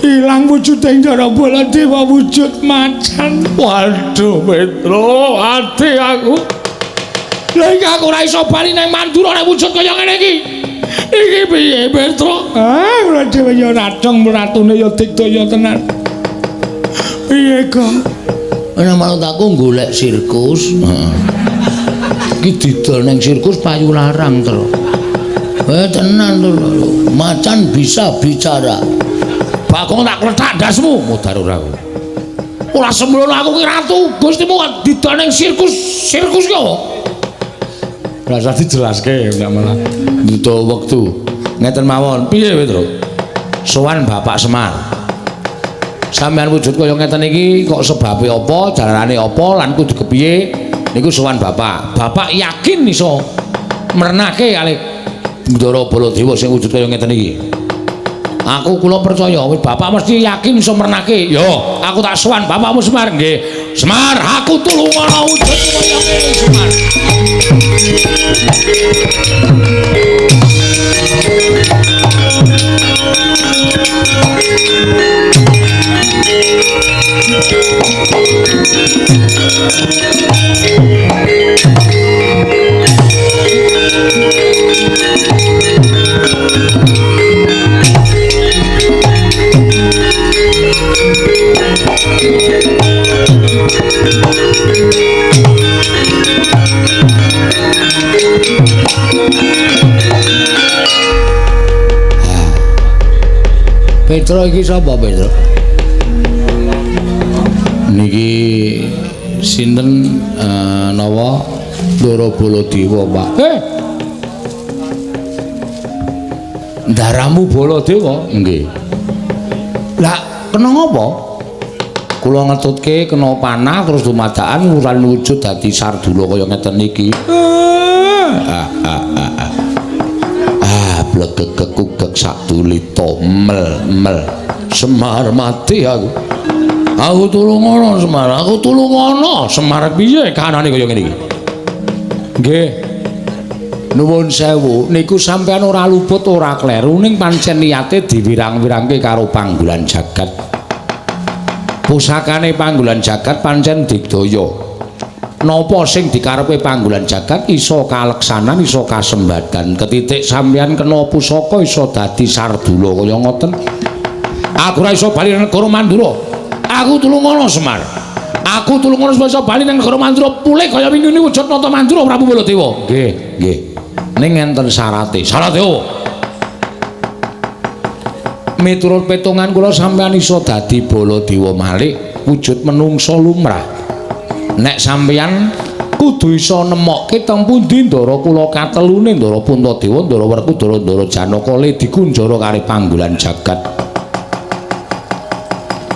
[SPEAKER 2] Ilang wujud ing dara bola dewa wujud macan. Waduh Petro, ati aku. Lah iki aku ora iso bali nang Mandura nek wujud kaya ngene iki. Iki piye Petro? Kula dhewe ya radong ratune ya digdaya tenan. Piye kok?
[SPEAKER 1] Ana manut aku golek sirkus. Iki didol ning sirkus payu larang to. Tenan lho. Macan bisa bicara. Bagong tak kletak dasmu mudhar ora aku. Ora sembrono aku ki ratu, Gustimu didol ning sirkus ki apa? Ora usah dijelaske nek malah butuh wektu. Ngeten mawon. Piye Petro? Sowan Bapak Semar. Sampeyan wujud kaya ngeten iki kok sebabe apa, jalanane apa lan kudu kepiye? Niku sowan Bapak. Bapak yakin iso mernake kalih Ndara Baladewa sing wujud kaya ngeten iki. Aku kula percaya Bapak mesti yakin iso mernake. Yo, aku tak sowan Bapakmu Semar nggih. Semar, aku tulung ana wujud kaya ngene Semar. Petro iki sapa Petro? Niki sinten nawa Ndara Baladewa, Pak. Ndaramu Baladewa? Nggih. Lah kena ngapa? Kula ngetutke kena panah terus dumadakan nguran wujud dadi Sardula kaya ngeten iki. Blegegek satulita mel Semar mati aku. Aku tulung ana Semar, aku tulung ana. Semar piye kanane kaya ngene iki? Nggih. Nuwun sewu, niku sampean ora luput ora kleru ning pancen niyate diwirang-wirangke karo panggolan jagat. Pusakane panggolan jagat pancen digdaya. Napa sing dikarepe panggolan jagat iso kaleksanan iso kasembadan. Ketitik sampeyan kena pusaka iso dadi Sardula kaya ngoten. Aku ora iso bali nang negara Mandura. Aku tulung ana Semar. Aku tulung ana iso bali nang negara Mandura pulih kaya wingi wujud nata Mandura Prabu Baladewa. Nggih, nggih. Ning enten syarate. Syarate apa? Miturut petungan kula sampeyan iso dadi Baladewa malih wujud menungsa lumrah. Nek sampeyan kudu iso nemokke teng pundi Ndara kula katelune Ndara Puntadewa, Ndara Werkudara, Ndara Janaka le dikunjara kali panggolan jagat.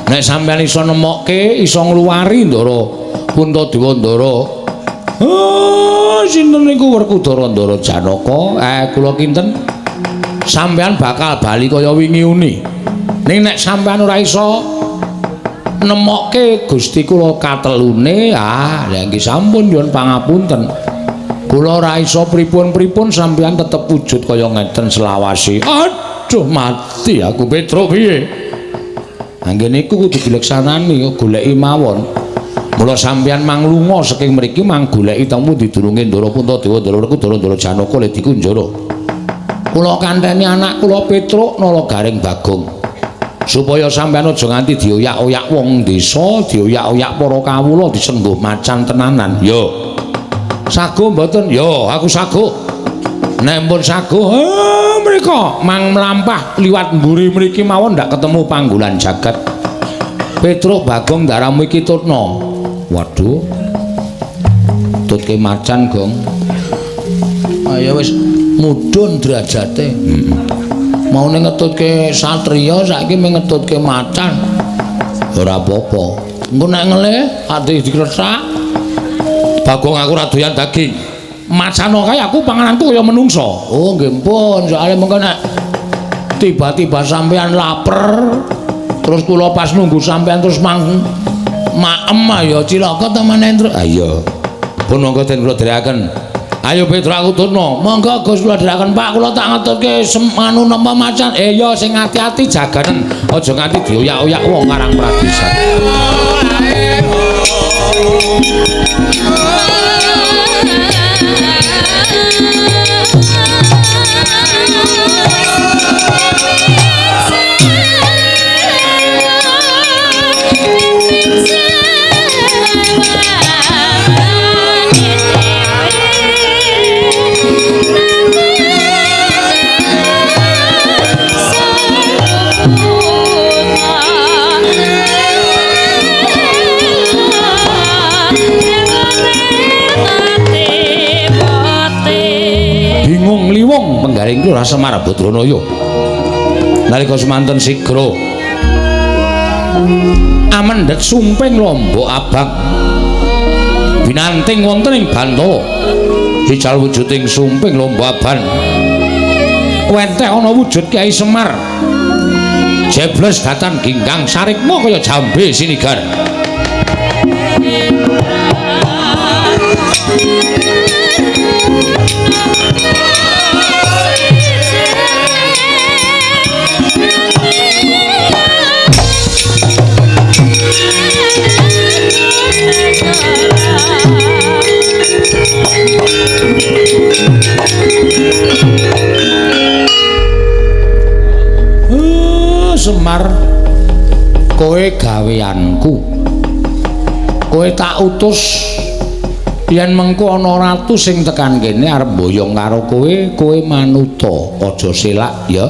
[SPEAKER 1] Nek sampeyan iso nemokke iso ngluwari Ndara Puntadewa, Ndara sinten niku Werkudara, Ndara Janaka, kula kinten sampeyan bakal bali kaya wingi uni. Ning nek sampeyan ora iso nemokke Gusti kula katelune, lha nggih sampun nyuwun pangapunten. Kula ora iso pripun-pripun sampeyan tetep wujud kaya ngeten selawase. Aduh mati aku Petro piye? Anggen niku kudu dileksanani goleki mawon. Mula sampeyan mang lunga saking mriki mang goleki temu didurunge Ndara Puntadewa, Ndara Werkudara, Ndara Janaka le dikunjara. Kula kanteni anak kula Petro Nala Garing Bagong.
[SPEAKER 2] supaya sampeyan aja nganti dioyak-oyak wong desa, dioyak-oyak para kawula disengguh macan tenanan. Yo. Sago mboten? Yo, aku sago. Nek pun sago, mriko mang mlampah liwat mburi mriki mawon ndak ketemu panggonan jagat. Petruk Bagong daramu iki tutno. Waduh. Tutke macan, Gong. Ayo wis mudhun derajate. Mau ngetutke satriya saiki ngetutke macan. Ora apa-apa. Engko nek ngele ati dikresak. Bagong aku ora doyan daging. Macan kae aku pangananku kaya menungso. Oh nggih pun, soalé mengko nek tiba-tiba sampean lapar terus kula pas nunggu sampean terus maem ya cilaka temen Endro. Ah iya. Pun monggo den kula dherekaken. Ayo Petro aku turno. Monggo Gus kula dherekaken Pak, kula tak ngetutke anu napa macan. Ya sing ati-ati jaganen aja nganti dioyak-oyak wong Karang Pradesan. Penggaring Lurah Semar Badranaya nalika semanten sigra amendhet sumping Lombok Abang binanting wonten ing Bantala ical wujuding sumping Lombok Abang wenteh ana wujud Kyai Semar jebles datan ginggang sarikma kaya jambe sinigar Semar kowe gaweanku kowe tak utus yen mengko ana ratu sing tekan kene arep mboyong karo kowe manuta aja selak ya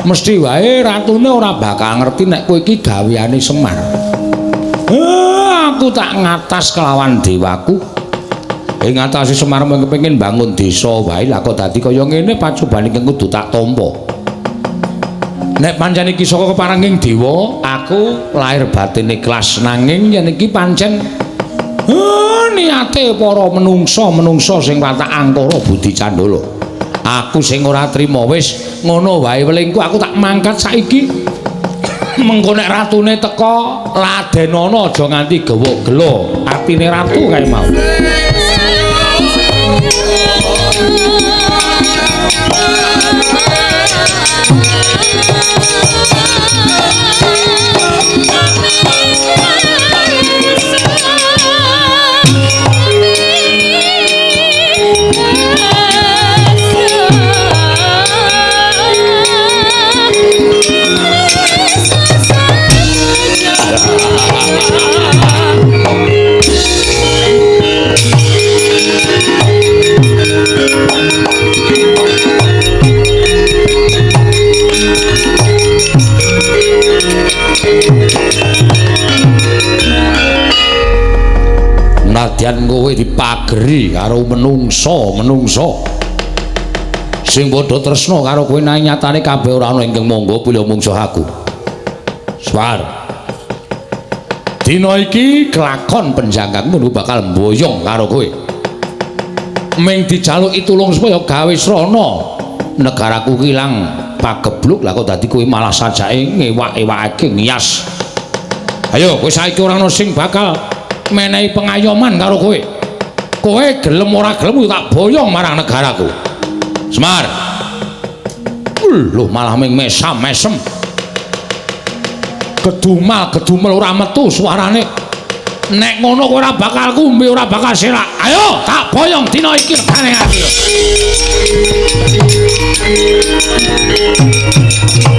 [SPEAKER 2] mesti wae ratune ora bakal ngerti nek kowe iki gaweane Semar. Aku tak ngatas kelawan dewaku ing ngatasi Semar kepengin bangun desa wae lah kok dadi kaya ngene pacobane kudu tak tampa. Nek pancen iki saka keparenging dewa, aku lahir batin ikhlas nanging yen iki pancen niate para menungsa sing watak angkara budi candala. Aku sing ora trima wis ngono wae welingku aku tak mangkat saiki. Mengko nek ratune teka ladenana aja nganti gawa gelo atine ratu kae mau. Nadyan kowe dipageri karo menungso sing padha tresna karo kowe nang nyatane kabeh ora ana ingkang monggo pilih mungsuh aku. Swar. Dina iki kelakon penjangkangmu bakal mboyong karo kowe. Ming dijaluki tulung supaya gawe srana negaraku kilang pagebluk lah kok dadi kowe malah sajake ngewak-ewakake ngias. Ayo kowe saiki ora ana sing bakal menehi pengayoman karo kowe. Kowe gelem ora gelem tak boyong marang negaraku. Semar. Lho malah ming mesam-mesem. Gedumel ora metu suarane. Nek ngono kowe ora bakal kumbe, ora bakal selak. Ayo tak boyong dina iki regane ati.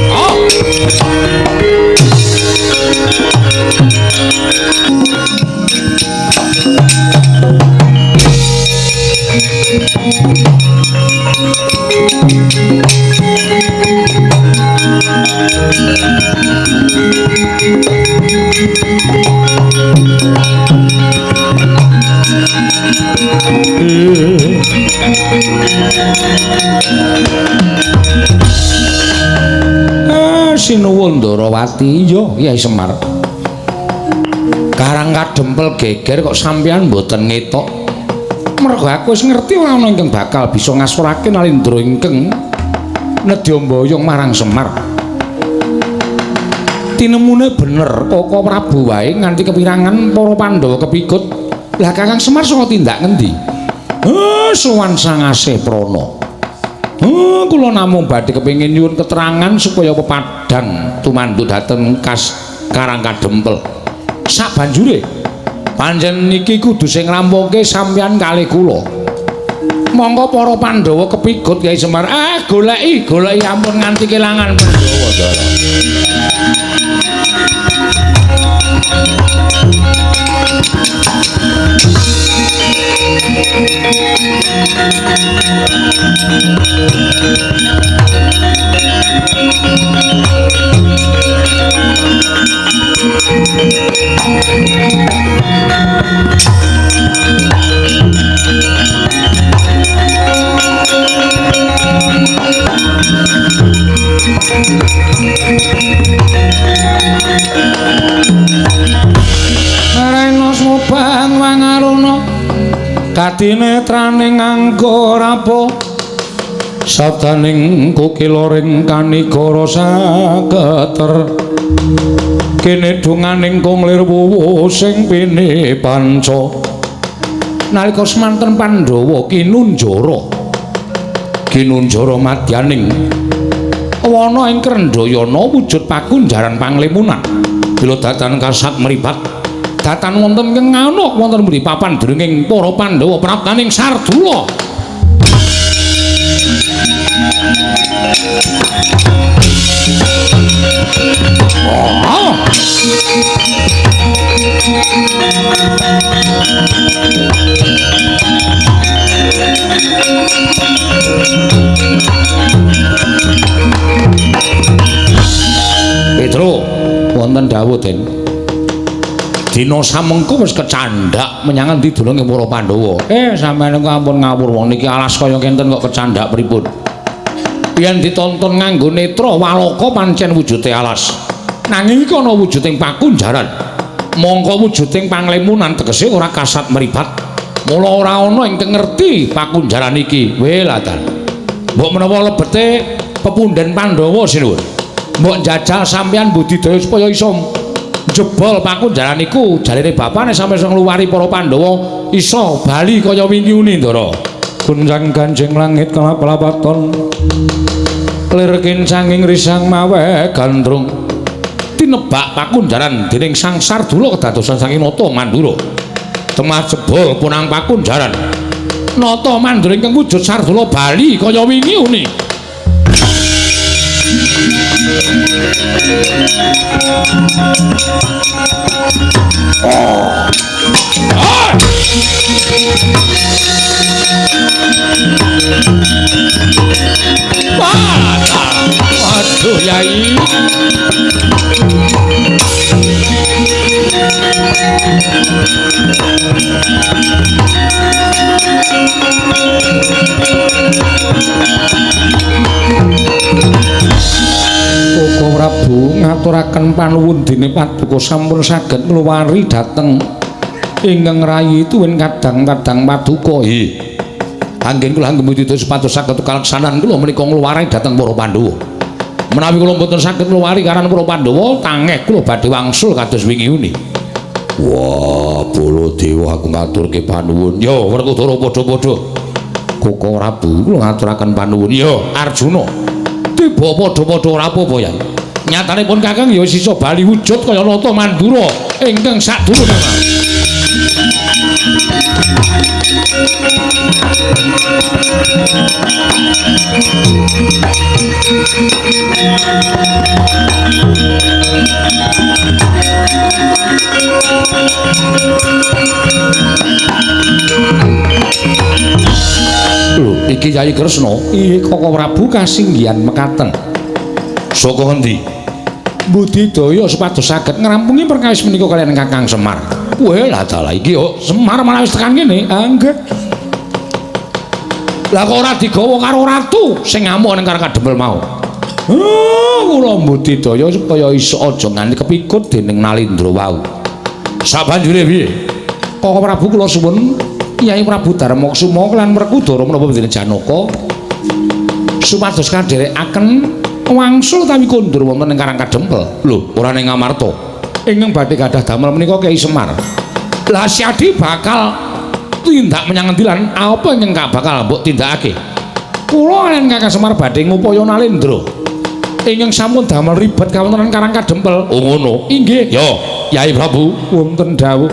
[SPEAKER 2] Oh. Sinuwun Ndarawati iya Kyai Semar. Karang kadempel geger kok sampeyan mboten ngetok. Mergo aku wis ngerti ana ingkang bakal bisa ngasurake Nalindra ingkang nedya mboyong marang Semar. Tinemune bener Koko Prabu wae nganti kepirangan para Pandhawa kepikut. Lah Kakang Semar saka tindak ngendi? Sowan Sangase Prana. Kula namung badhe kepengin nyuwun keterangan supaya pepadhang tumandu dhateng kas Karang Kadempel. Sabanjure panjenengan niki kudu sing ngrampunke sampeyan kalih kula. Monggo para Pandhawa kepikut Kyai Semar. Goleki ampun nganti kelangan Pandhawa Ndara.
[SPEAKER 3] Rena sobang wangaruna katinetraning nganggo rapo sadaning kukiloring kanigara saketer kene dunganing kunglir wuwu sing pini panca nalika semanten Pandhawa kinunjara madyaning wana ing Krendayana wujud pakunjaran panglimunan bila datan kasat meripat datan wonten ing nganuk wonten mriki papan deringing para Pandhawa praptaning Sardula.
[SPEAKER 2] Petro, wonten dawuh Den. Dina samengko wis kecandhak menyang endi dununge para Pandhawa.
[SPEAKER 3] Sampeyan kok ampun ngawur wong niki alas kaya kenten kok kecandhak pripun?
[SPEAKER 2] Yen ditonton nganggo netra Waloka pancen wujude alas. Nanging iki ana wujuding pakunjaran. Mongko wujuding panglimunan tegese ora kasat meripat. Mula ora ana ingkang ngerti pakunjaran iki. Welatan. Mbok menawa lebete pepundhen Pandhawa sinuwun. Mbok njajal sampeyan budidaya supaya iso jebol pakunjaran iku jarine bapane sampe iso ngluwari para Pandhawa iso bali kaya wingi Ndara.
[SPEAKER 3] Kunjang Kanjeng langit kelap-lapaton lir kincanging risang mawe gandrung
[SPEAKER 2] tinebak pakunjaran dening Sang Sardula kedadosan saking Nata Mandura. Temah jebol punang pakunjaran Nata Mandura ingkang wujud Sardula bali kaya wingi uni. Waduh Yai.
[SPEAKER 3] Koko Prabu ngaturaken panuwun dene paduka sampun saged ngluwari dhateng ingkang rayi tuwin kadang-kadang paduka.
[SPEAKER 2] Anggen kula anggembudidaya supados saged kaleksanan kula menika ngluwari dhateng para Pandhawa. Menawi kula mboten saged ngluwari karan para Pandhawa, tangeh kula badhe wangsul kados wingi uni. Wah, Baladewa aku ngaturke panuwun. Yo, Werkudara padha-padha. Koko Prabu kula ngaturaken panuwun. Yo, Arjuna. Tiba padha-padha ora apa-apa ya. Nyatanipun Kakang ya wis iso bali wujud kaya Nata Mandura ingkang sadurunge.
[SPEAKER 3] Kyai Kresna, inggih Koko Prabu kasinggihan mekaten. Saka endi? Budidaya supados saged ngrampungi perkawis menika kaliyan Kakang Semar. Wah, lah dalah iki yo Semar malah wis tekan kene. Ah, nggih. Lah kok ora digawa karo ratu sing ngamuk ning Karang Kadempel mau. Kula budidaya supaya iso aja nganti kepikut dening Nalindra wau. Sabanjure piye? Koko Prabu kula suwun Kyai Prabu Darmaksuma lan Werkudara menapa Dene Janaka supados kadherekaken wangsul utawi kondur wonten ing Karang Kadempel. Lho, ora ning Ngamarta. Ingkang badhe gadah damel menika Kyai Semar. Lah Siadi bakal tindak menyang endi lan apa ingkang bakal mbok tindakake? Kula lan Kakang Semar badhe ngupaya Nalindra. Ingkang sampun damel ribet kawontenan Karang Kadempel. Oh ngono. Inggih. Yo, Kyai Prabu wonten dawuh.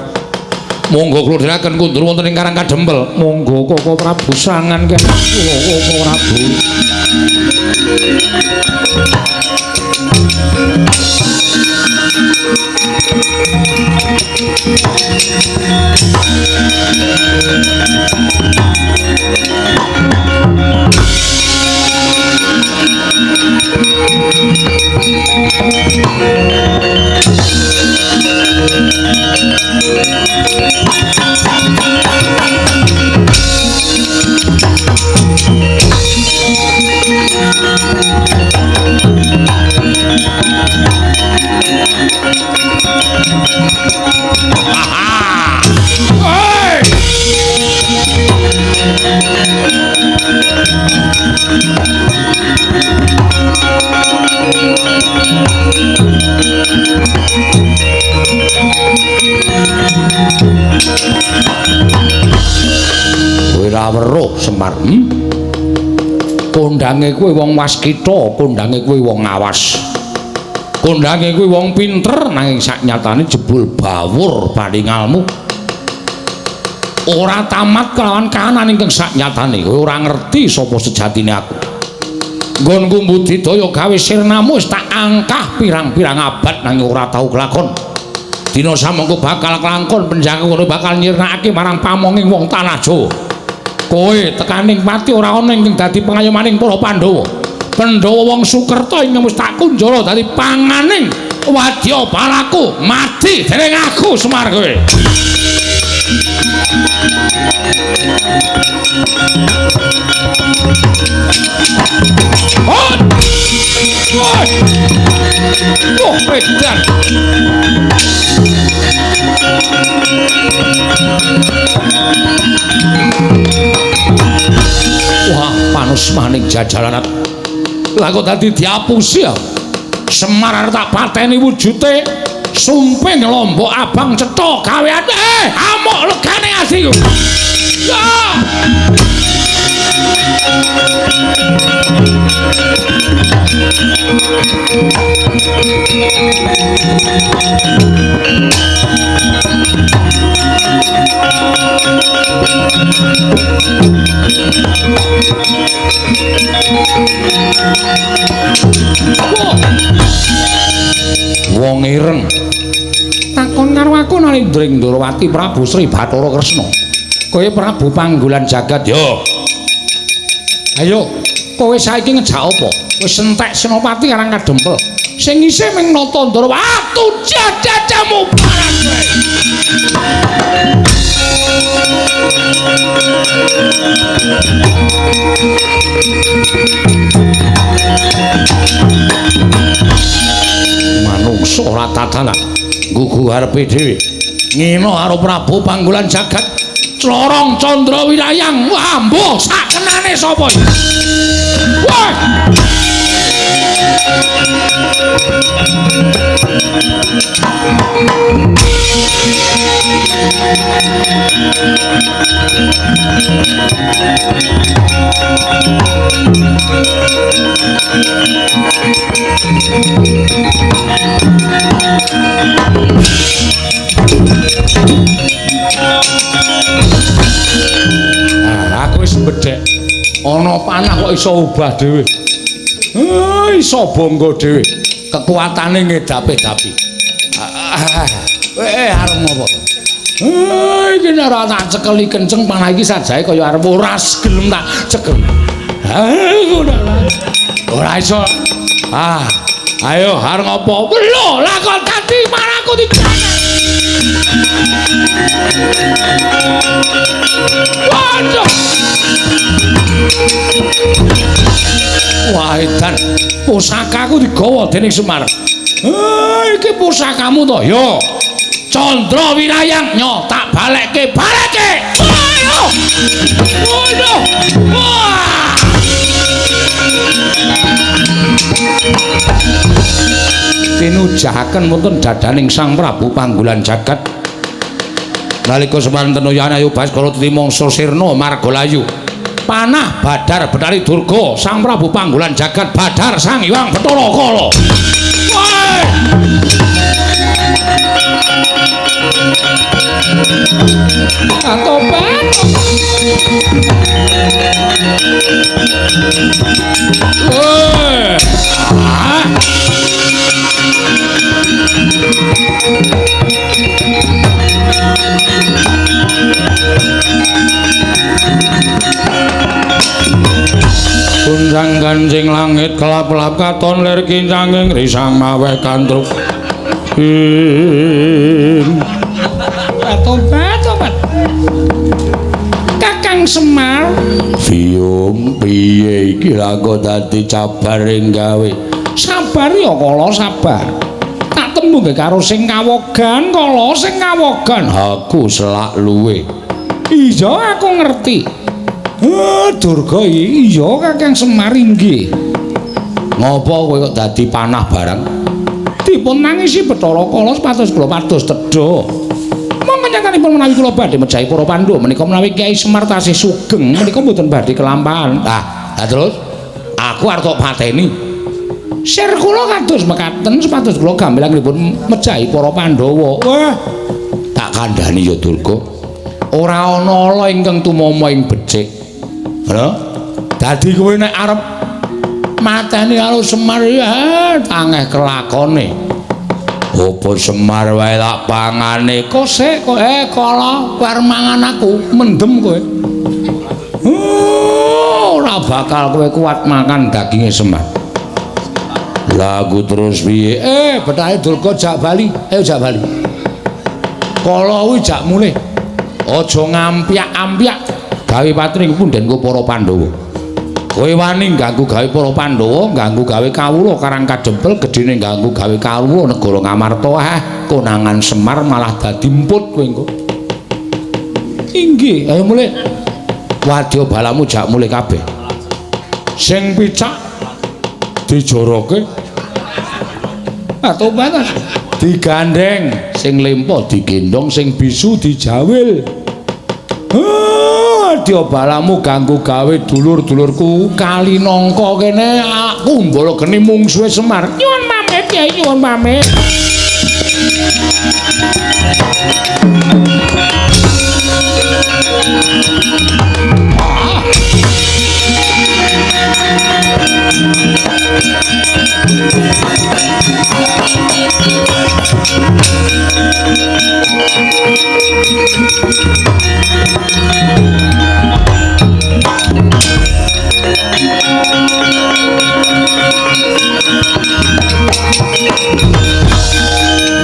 [SPEAKER 3] Monggo kula dherekaken kundur wonten ing Karang Kadempel. Monggo Koko Prabu sangan kene. Koko Prabu. Ora weruh Semar. Kondange kowe wong waskita, kondange kowe wong awas. Kondange kowe wong pinter nanging saknyatane jebul bawur paningalmu. Ora tamat kelawan kahanan ingkang saknyatane. Kowe ora ngerti sapa sejatine aku. Nggonku budidaya gawe sirnamu wis tak angkah pirang-pirang abad nanging ora tau kelakon. Dina samengko bakal kelangkon penjaga kono bakal nyirnakake marang pamonging wong tanah Jawa. Kowe tekaning pati ora ana ing dadi pengayomaning para Pandhawa. Pandhawa wong Sukerta ing wis tak kunjara dadi panganing wadya balaku mati dening aku Semar kowe. Oh, edan. Wah, panus maning jajalan. Lah kok dadi diapusi ya. Semar arep tak pateni wujute sumping lombok abang cetha gawean amuk legane atiku. Ya. Wong ireng takon karo aku Nalindra Ndrawati Prabu Sri Bathara Kresna. Kowe Prabu Panggulan Jagat yo. Ayo, kowe saiki ngejak apa? Wis entek Senopati Karang Kadempel. Sing isih ming nata Ndrawati jajajamu barang kowe. Manungsa ora tatanan gugu arepe dhewe ngina karo Prabu Panggulan Jagat Clorong Candra Wilayang. Wah, mbuh sakenane sapa iki? Wah! Aku wis bedhek. Ana panah kok iso ubah dhewe. Iso bangga dhewe. Kekuatane ngedapi-dapi. Arep ngopo? Iki ora tak cekeli kenceng panah iki sajae kaya arep ora gelem tak cekel. Ora iso. Ayo arep ngopo? Lho, lakon tadi maraku dijane. Waduh. Wah, edan. Pusakaku digawa dening Semar. Iki pusakamu to, yo. Candra Wirayang nyo tak balekke. Ayo. Waduh. Wah. Tinujahaken wonten dadaning Sang Prabu Panggulan Jagat. Nalika semanten Uyana Ayu Baskara Timangsa Sirna Margalayu. Panah Badar Betari Durga Sang Prabu Panggulan Jagat Badar Sang Hyang Bathara Kala. Atopan. Kuncang kancing langit kelap-kelap katon lir kincanging risang maweh kantruk. Tobat. Kakang Semar, Biung piye iki lako dadi cabar ing gawe. Sabar ya kala sabar. Tak tembung karo sing kawogan, kala sing kawogan. Aku selak luwe. Iya aku ngerti. Durga iya Kakang Semar inggih. Ngopo kowe kok dadi panah barang? Dipun nangisi Bathara Kala pados kula pados tedha. Monggo nyakanipun menawi kula badhe mejahi para Pandhawa menika menawi Kyai Semar tasih sugeng menika mboten badhe kelampahan. Terus aku arep tok pateni. Sir kula kados mekaten supados kula gambelanipun mejahi para Pandhawa. Wah, tak kandhani ya Durga. Ora ana ala ingkang tumama ing becik. Lho, dadi kowe nek arep mateni karo Semar ya tangeh kelakone. Apa Semar wae lak pangane kok sik kok kala war mangan aku mendem kowe. Ora bakal kowe kuat makan daginge Semar. Lagu terus piye? Betahe Durga jak bali. Ayo jak bali. Kala kuwi jak mulih. Aja ngampiak-ampiak. Gawe patring pundhenku para Pandhawa. Kowe wani ganggu gawe para Pandhawa, ganggu gawe kawula Karang Kadempel, gedene ganggu gawe kawula negara Ngamarta. Konangan Semar malah dadi emput kowe engko. Inggih, ayo mulih. Wadya balamu jak mulih kabeh. Sing picak dijoroke. Tobat digandeng, sing lempo digendong, sing bisu dijawil. Wadya balamu ganggu gawe dulur-dulurku kali nangka kene aku mbala geni mungsuhe Semar. Nyuwun pamit ya, nyuwun pamit.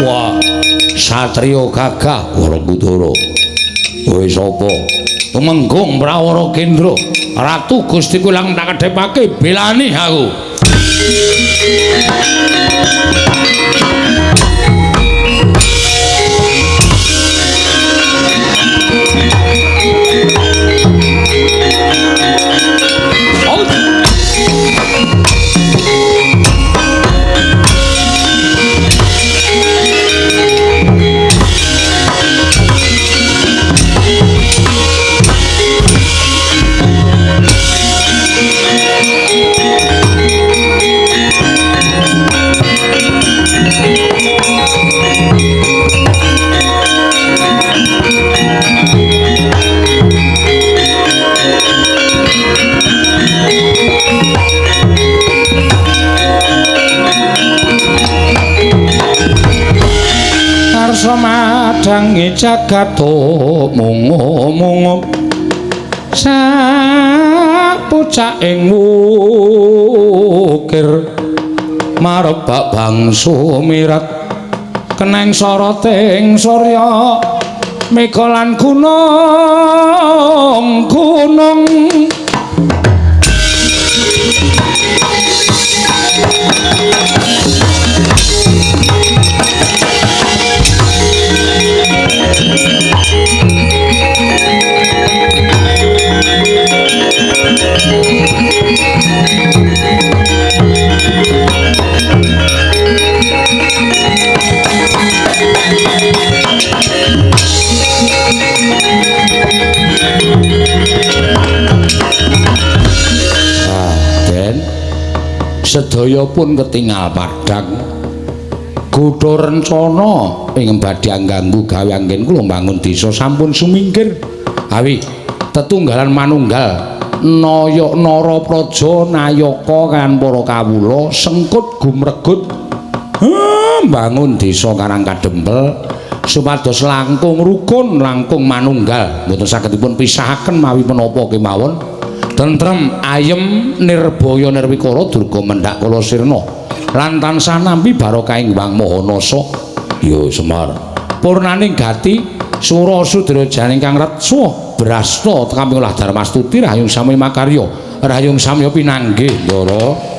[SPEAKER 3] Wah, satriya gagah Warakudara. Kowe sapa? Tumenggung Prawara Kendra. Ratu Gusti Kulang tak kedhepake belani aku. kadange jagat mungo-mungo sak pucak ing wukir marebak bangsu mirat keneng soroting surya mega lan gunung sedaya pun ketingal padhang kutha rencana ing badhe angganggu gawe anggen kula mbangun desa sampun sumingkir awi tetunggalan manunggal Naya Narapraja Nayaka kan para kawula sengkut gumregut mbangun desa Karang Kadempel supados langkung rukun langkung manunggal mboten saged dipun pisahaken mawi menapa kemawon tentrem ayem nirbaya nirwikara durga mendhak kala sirna lan tansah nampi barokah ing Wang Mahanasa ya Semar purnaning gati sura sudrajane ingkang retsa brasta tekaping ulah Darmastuti rahayung sami makarya rahayung samya pinanggih Ndara